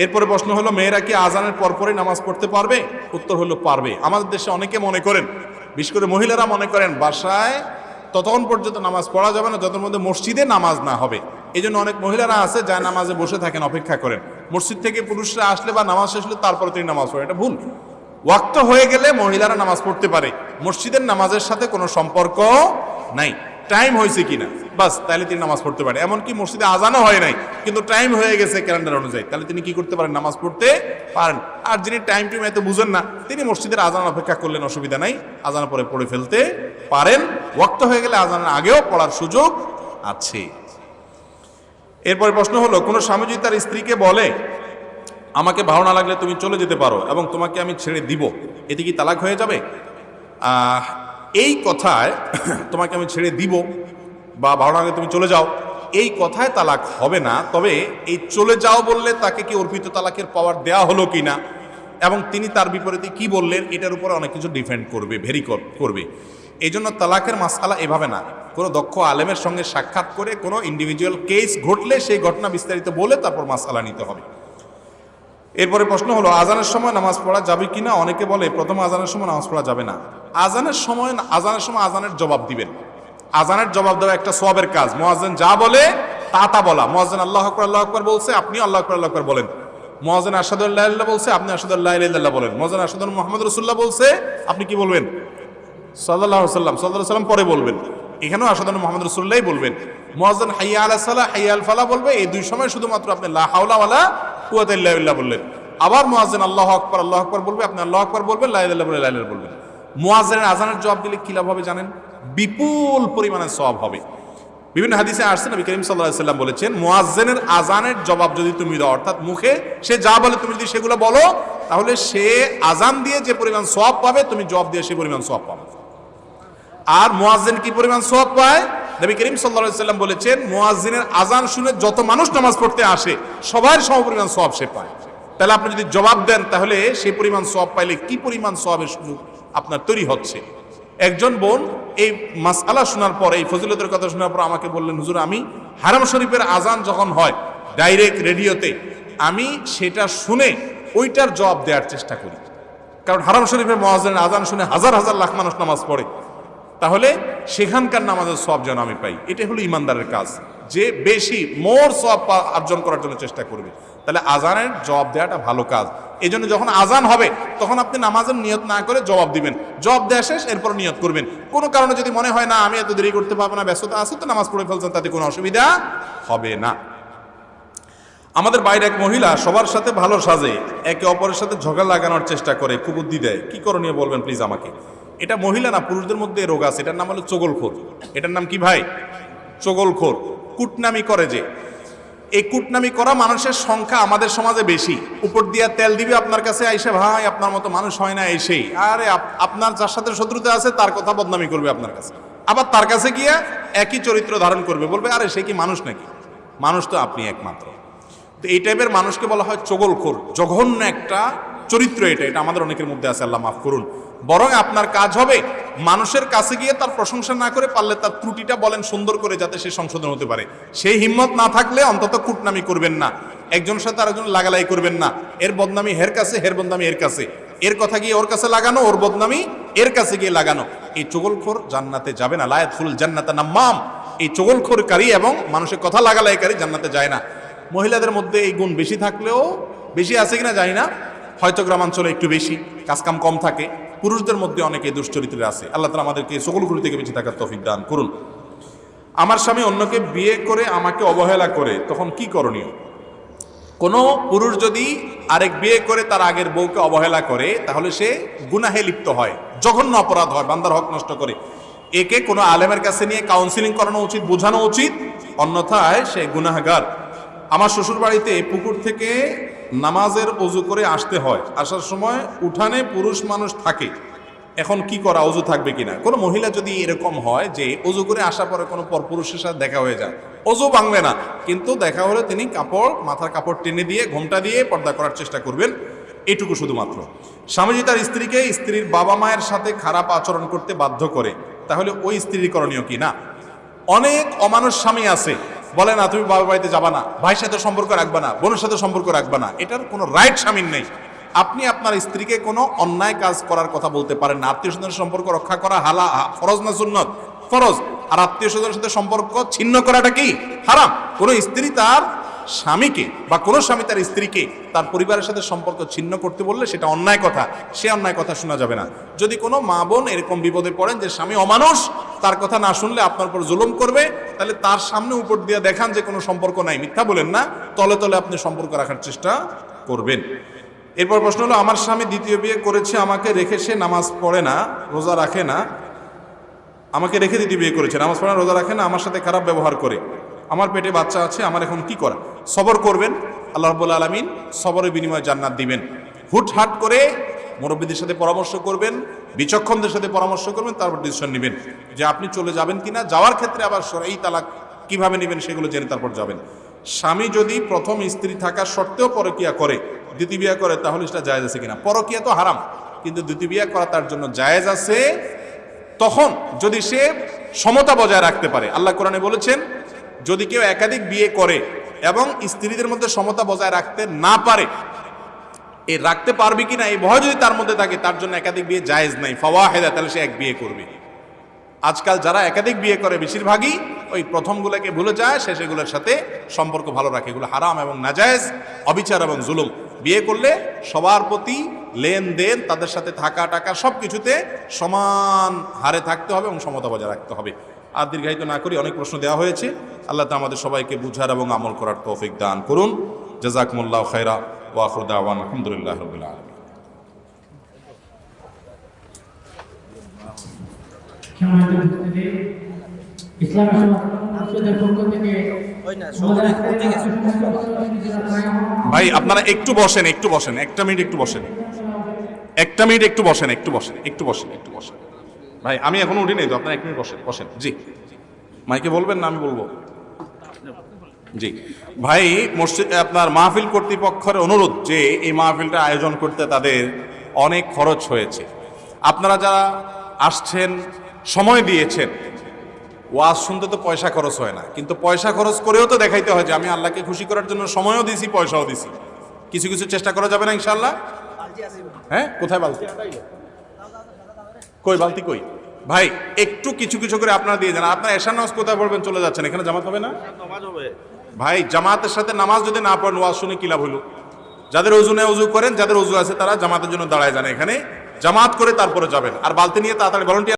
এরপরে প্রশ্ন হলো, মেয়েরা কি আজানের পরপরই নামাজ পড়তে পারবে? উত্তর হলো পারবে। আমাদের দেশে অনেকে মনে করেন, বিশেষ করে মহিলারা মনে করেন বাসায় ততক্ষণ পর্যন্ত নামাজ পড়া যাবে না যতক্ষণ মধ্যে মসজিদে নামাজ না হবে। এই জন্য অনেক মহিলারা আছে যা নামাজে বসে থাকেন, অপেক্ষা করেন মসজিদ থেকে পুরুষরা আসলে বা নামাজ শেষ হলে তারপরে তিনি নামাজ পড়েন। এটা ভুল। ওয়াক্ত হয়ে গেলে মহিলারা নামাজ পড়তে পারে, মসজিদের নামাজের সাথে কোনো সম্পর্ক নাই। টাইম হয়েছে কিনা বাস, তাহলে তিনি নামাজ পড়তে পারে। এমনকি মসজিদে আজানও হয় নাই কিন্তু টাইম হয়ে গেছে ক্যালেন্ডার অনুযায়ী, তাহলে তিনি কি করতে পারেন? নামাজ পড়তে পারেন। আর যিনি টাইম টুইম এত বুঝেন না, তিনি মসজিদের আজান অপেক্ষা করলেন, অসুবিধা নাই, আজান পরে পড়ে ফেলতে পারেন। ওয়াক্ত হয়ে গেলে আজানের আগেও পড়ার সুযোগ আছে। এরপরে প্রশ্ন হলো, কোনো স্বামী যদি তার স্ত্রীকে বলে আমাকে ভালো না লাগলে তুমি চলে যেতে পারো এবং তোমাকে আমি ছেড়ে দিব, এতে কি তালাক হয়ে যাবে? এই কথায় তোমাকে আমি ছেড়ে দিব বা ভালো না লাগলে তুমি চলে যাও, এই কথায় তালাক হবে না। তবে এই চলে যাও বললে তাকে কি অর্পিত তালাকের পাওয়ার দেওয়া হলো কিনা এবং তিনি তার বিপরীতে কি বললেন, এটার উপরে অনেক কিছু ডিপেন্ড করবে, ভেরি করবে। এই জন্য তালাকের মাসআলা এভাবে না, কোনো দক্ষ আলেমের সঙ্গে সাক্ষাৎ করে কোনো ইন্ডিভিজুয়াল কেস ঘটলে সেই ঘটনা বিস্তারিত বলে তারপর মাসআলা নিতে হবে। এরপরে প্রশ্ন হলো, আজানের সময় নামাজ পড়া যাবে কিনা? অনেকে বলে প্রথম আজানের সময় নামাজ পড়া যাবে না। আজানের সময় আজানের জবাব দিবেন। আজানের জবাব দেওয়া একটা সওয়াবের কাজ। মুয়াজ্জিন যা বলে তা বলা। মুয়াজ্জিন আল্লাহু আকবার বলছে, আপনি আল্লাহু আকবার বলেন। মুয়াজ্জিন আশহাদু আল্লা ইলাহা ইল্লাল্লাহ বলছে, আপনি আশহাদু আল্লা ইলাহা ইল্লাল্লাহ বলেন। মুয়াজ্জিন আশহাদু আন্না মুহাম্মাদুর রাসূলুল্লাহ বলছে, আপনি কি বলবেন? সাল্লাল্লাহু আলাইহি সাল্লাম পরে বলবেন। এখানেও আশহাদু আন্না মুহাম্মাদুর রাসূলুল্লাহই বলবেন। মুয়াজ্জিন হাইয়া আলাস সালাহ, হাইয়া আল ফালাহ বলবে, এই দুই সময় শুধুমাত্র আপনি লা হাওলা ওয়ালা কুওয়াতা ইল্লা বিল্লাহ বললেন। আবার মুয়াজ্জিন আল্লাহু আকবার বলবে, আপনি আল্লাহু আকবার বলবেন, লা ইলাহা ইল্লাল্লাহ লা ইলাহা বলবেন। মুয়াজ্জিনের আজানের জবাব দিলে কি লাভ হবে জানেন? বিপুল পরিমাণে সওয়াব হবে। বিভিন্ন হাদিসে আসছে, নবী করিম সাল্লাল্লাহু আলাইহি ওয়াসাল্লাম বলেছেন, মুয়াজ্জিনের আজানের জবাব যদি তুমি দাও, অর্থাৎ মুখে সে যা বলে তুমি যদি সেগুলো বলো, তাহলে সে আজান দিয়ে যে পরিমাণ সওয়াব পাবে, তুমি জবাব দিয়ে সেই পরিমাণ সওয়াব পাবে। আর মুয়াজ্জিন কি পরিমাণ সওয়াব পায়? নবী করিম সাল্লাল্লাহু আলাইহি ওয়াসাল্লাম বলেছেন, মুয়াজ্জিনের আজান শুনে যত মানুষ নামাজ পড়তে আসে সবার সমপরিমাণ সওয়াব সে পায়। তাহলে আপনি যদি জবাব দেন তাহলে সেই পরিমাণ সওয়াব পাইলে কি পরিমাণ সওয়াবের সুযোগ আপনার তৈরি হচ্ছে। একজন বোন এই মাসআলা শোনার পর, এই ফজিলতের কথা শোনার পর আমাকে বললেন, হুজুর আমি হারাম শরীফের আজান যখন হয় ডাইরেক্ট রেডিওতে, আমি সেটা শুনে ওইটার জবাব দেওয়ার চেষ্টা করি, কারণ হারাম শরীফের মুয়াজ্জিনের আজান শুনে হাজার হাজার লাখ মানুষ নামাজ পড়ে, তাহলে সেখানকার নামাজের সওয়াব যেন আমি পাই। এটা হলো ইমানদারের কাজ, যে বেশি মোর সওয়াব অর্জন করার জন্য চেষ্টা করবে। তাহলে আজানের জবাব দেওয়াটা ভালো কাজ। এই জন্য যখন আজান হবে তখন আপনি নামাজের নিয়ত না করে জবাব দিবেন, জবাব দেওয়া শেষ এরপর নিয়ত করবেন। কোনো কারণে যদি মনে হয় না আমি এত দেরি করতে পারবো না, ব্যস্ততা আছে, তো নামাজ পড়ে ফেলছেন, তাতে কোনো অসুবিধা হবে না। আমাদের বাইরে এক মহিলা সবার সাথে ভালো সাজে, একে অপরের সাথে ঝগড়া লাগানোর চেষ্টা করে, কুবুদ্ধি দেয়, কি করণীয় বলবেন প্লিজ আমাকে। এটা মহিলা না, পুরুষদের মধ্যে রোগ আছে, এটার নাম হলো চগলখোর। এটার নাম কি ভাই? চগলখোর। কুটনামি করে যে, এই কুটনামি করা মানুষের সংখ্যা আমাদের সমাজে বেশি। উপর দিয়া তেল দিবে আপনার কাছে আইসে, ভাই আপনার মতো মানুষ হয় না, এসেই আরে আপনার যার সাথে শত্রুতা আছে তার কথা বদনামি করবে আপনার কাছে, আবার তার কাছে গিয়া একই চরিত্র ধারণ করবে, বলবে আরে সে কি মানুষ নাকি? মানুষ তো আপনি একমাত্র। তো এই টাইপের মানুষকে বলা হয় চগলখোর। জঘন্য একটা চরিত্র এটা আমাদের অনেকের মধ্যে আছে, আল্লাহ মাফ করুন। বরং আপনার কাজ হবে মানুষের কাছে গিয়ে তার প্রশংসা না করে, পারলে তার ত্রুটিটা বলেন সুন্দর করে, যাতে সে সংশোধন হতে পারে। সেই হিম্মত না থাকলে অন্তত কুটনামি করবেন না, একজনের সাথে আরেকজন লাগালাই করবেন না। এর বদনামি হের কাছে, হের বদনামি এর কাছে, এর কথা গিয়ে ওর কাছে লাগানো, ওর বদনামি এর কাছে গিয়ে লাগানো। এই চগলখোর জান্নাতে যাবে না। লা ইয়াদখুলুল জান্নাতা নাম্মাম। এই চগলখোরকারী এবং মানুষের কথা লাগালাইকারী জান্নাতে যায় না। মহিলাদের মধ্যে এই গুণ বেশি থাকলেও, বেশি আছে কিনা জানি না, হয়তো গ্রামাঞ্চলে একটু বেশি, কাজকাম কম থাকে। পুরুষদের মধ্যে অনেকে দুশ্চরিত্রের আছে। আল্লাহ তাআলা আমাদেরকে চগলখুরি থেকে বেঁচে থাকার তৌফিক দান করুন। আমার স্বামী অন্যকে বিয়ে করে আমাকে অবহেলা করে, তখন কি করণীয়? কোনো পুরুষ যদি আরেক বিয়ে করে তার আগের বউকে অবহেলা করে, তাহলে সে গুনাহে লিপ্ত হয়, জঘন্য অপরাধ হয়, বান্দার হক নষ্ট করে। একে কোনো আলেমের কাছে নিয়ে কাউন্সিলিং করানো উচিত, বোঝানো উচিত, অন্যথায় সে গুনাহগার। আমার শ্বশুর বাড়িতে পুকুর থেকে নামাজের ওযু করে আসতে হয়। আসার সময় উঠানে পুরুষ মানুষ থাকে, এখন কি করা, অজু থাকবে কিনা? কোনো মহিলা যদি এরকম হয় যে অজু করে আসার পরে কোনো পরপুরুষের সাথে দেখা হয়ে যায়, অজু ভাঙবে না, কিন্তু দেখা হলে তিনি মাথার কাপড় টেনে দিয়ে ঘোমটা দিয়ে পর্দা করার চেষ্টা করবেন, এটুকু শুধুমাত্র। স্বামীজি তার স্ত্রীকে স্ত্রীর বাবা মায়ের সাথে খারাপ আচরণ করতে বাধ্য করে, তাহলে ওই স্ত্রীর করণীয় কি? না, অনেক অমানুষ স্বামী আছে, বলে না তুমি বাবার বাড়িতে যাবা না, ভাইয়ের সাথে সম্পর্ক রাখবা না, বোনের সাথে সম্পর্ক রাখবা না, এটার কোনো রাইট স্বামীর নেই। আপনি আপনার স্ত্রীকে কোনো অন্যায় কাজ করার কথা বলতে পারেন না। আত্মীয় স্বজনের সম্পর্ক রক্ষা করা ফরজ না সুন্নত? ফরজ। আর আত্মীয় স্বজনের সাথে সম্পর্ক ছিন্ন করাটা কি? হারাম। কোনো স্ত্রী তার স্বামীকে বা কোনো স্বামী তার স্ত্রীকে তার পরিবারের সাথে সম্পর্ক ছিন্ন করতে বললে সেটা অন্যায় কথা, সে অন্যায় কথা শোনা যাবে না। যদি কোনো মা বোন এরকম বিপদে পড়েন যে স্বামী অমানুষ, তার কথা না শুনলে আপনার উপর জুলুম করবে, তাহলে তার সামনে উপর দিয়ে দেখান যে কোনো সম্পর্ক নাই, মিথ্যা বলেন না, তলে তলে আপনি সম্পর্ক রাখার চেষ্টা করবেন। এরপর প্রশ্ন হলো, আমার স্বামী দ্বিতীয় বিয়ে করেছে, আমাকে রেখে সে নামাজ পড়ে না, রোজা রাখে না, আমাকে রেখে দ্বিতীয় বিয়ে করেছে, নামাজ পড়ে না, রোজা রাখে না, আমার সাথে খারাপ ব্যবহার করে, আমার পেটে বাচ্চা আছে, আমার এখন কি করা? সবর করবেন, আল্লাহ রাব্বুল আলামিন সবরের বিনিময়ে জান্নাত দিবেন। হুটহাট করে মুরব্বীদের সাথে পরামর্শ করবেন, বিচক্ষণদের সাথে পরামর্শ করবেন, তারপর ডিসিশন নেবেন যে আপনি চলে যাবেন কিনা। যাওয়ার ক্ষেত্রে আবার এই তালাক কিভাবে নেবেন সেগুলো জেনে তারপর যাবেন। স্বামী যদি প্রথম স্ত্রী থাকার সত্ত্বেও পরকিয়া করে, দ্বিতীয় বিয়ে করে, তাহলে সেটা জায়েজ আছে কিনা? পরকিয়া তো হারাম, কিন্তু দ্বিতীয় বিয়ে করা তার জন্য জায়েজ আছে, তখন যদি সে সমতা বজায় রাখতে পারে। আল্লাহ কোরআনে বলেছেন, যদি কেউ একাধিক বিয়ে করে এবং স্ত্রীদের মধ্যে সমতা বজায় রাখতে না পারে, রাখতে পারবে কিনা এই ভয় যদি তার মধ্যে থাকে, তার জন্য একাধিক বিয়ে জায়েজ নাই, ফাওয়াহিদা, তাহলে সে এক বিয়ে করবে। আজকাল যারা একাধিক বিয়ে করে বেশিরভাগই ওই প্রথমগুলোকে ভুলে যায়, শেষেগুলোর সাথে সম্পর্ক ভালো রাখে। এগুলো হারাম এবং নাজায়েজ, অবিচার এবং জুলুম। বিয়ে করলে সবার প্রতি লেনদেন, তাদের সাথে থাকা টাকা সব কিছুতে সমান হারে থাকতে হবে এবং সমতা বজায় রাখতে হবে। আর দীর্ঘায়িত না করি, অনেক প্রশ্ন দেওয়া হয়েছে। আল্লাহ তাআলা আমাদের সবাইকে বুঝার এবং আমল করার তৌফিক দান করুন। জাযাকুমুল্লাহু খায়রা ওয়া আখিরু দাওয়ানা আলহামদুলিল্লাহি রাব্বিল আলামিন। ভাই আপনারা একটু বসেন, একটু বসেন, একটা মিনিট একটু বসেন, একটা মিনিট একটু বসেন, একটু বসেন, একটু বসেন, একটু বসেন। ভাই আমি এখনো উঠি নাই তো, আপনারা এক মিনিট বসেন, বসেন। জি, মাইকে বলবেন না আমি বলবো? জি ভাই, মসজিদ আপনার মাহফিল কর্তৃপক্ষের অনুরোধ যে এই মাহফিলটা আয়োজন করতে তাদের অনেক খরচ হয়েছে। আপনারা যারা আসছেন, সময় দিয়েছেন, ওয়াজ শুনতে তো পয়সা খরচ হয় না, কিন্তু পয়সা খরচ করেও তো দেখাইতে হয় যে আমি আল্লাহকে খুশি করার জন্য সময়ও দিছি, পয়সাও দিছি। কিছু কিছু চেষ্টা করা যাবে না ইনশাআল্লাহ? হ্যাঁ, কোথায় বালতি? কই বালতি কই? ভাই একটু কিছু কিছু করে আপনারা দিয়ে যান। আপনারা এশার নামাজ কোথায় পড়বেন? চলে যাচ্ছেন, এখানে জামাত হবে না? ভাই জামাতের সাথে নামাজ যদি না পড়েন, ওয়াজ শুনে কি লাভ হলো? যাদের ওযু নেই ওযু করেন, যাদের ওযু আছে তারা জামাতের জন্য দাঁড়ায় যান, এখানে জামাত করে তারপরে যাবেন। আর বালতি নিয়ে তাড়াতাড়ি ভলান্টিয়ার